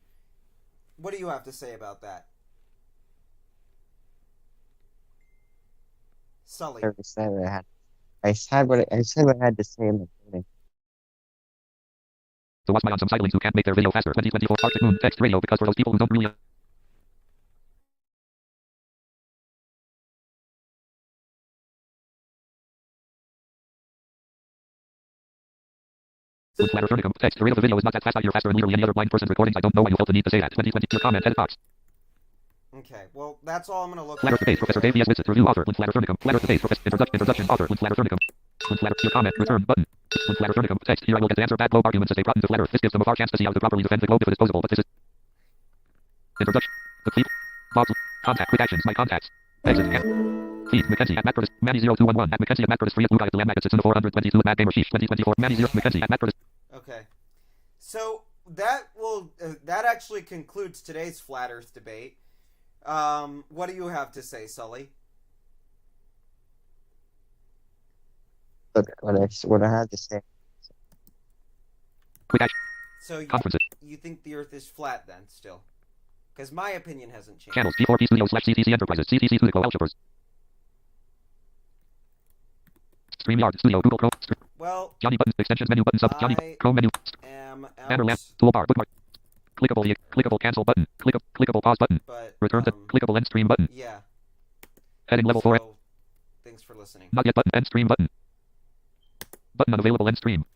what do you have to say about that? Sully. I said what I had to say in the beginning. So what's my on some sidelings who can't make their video faster? 2024 Arctic Moon text radio because for those people who don't really with flatter verticum text. The rate of the video is not that fast. I hear faster and literally any other blind person's recordings. I don't know why you felt the need to say that. 2020 your comment edit box. Okay, well that's all I'm gonna look Flatter at. space Professor Dave V.S. Vincent review author with flatter verticum. Flatter space introduction author with flatter verticum. With flatter your comment return button. With flatter verticum text. Here I will get to answer back globe arguments as they brought into flatter. This gives them a far chance to see how to properly defend the globe if it is possible. But this is introduction. Complete. Bob. Contact. Quick actions. My contacts. Exit. Feed. Mackenzie at MacProtis. Manny0211 at Mackenzie at MacProtis 3 at Blue Guy at the Land Magnet sits in the 422 at Mad Gamer Sheesh 2024. Manny 0 Mackenzie at MacProtis. Okay, so that actually concludes today's flat Earth debate. What do you have to say, Sully? Look, what I had to say. Quick action. So Conferences. you think the Earth is flat then, still? Because my opinion hasn't changed. Channels G4P Studio / CTC Enterprises CTC Studio Algebras. StreamYard Studio Google Chrome. Well, Johnny button extensions menu button sub Johnny Chrome menu. Banner lamp toolbar bookmark. Clickable cancel button. Clickable pause button. But Return to clickable end stream button. yeah. Heading level 4. Thanks for listening. Not yet button end stream button. Button unavailable end stream.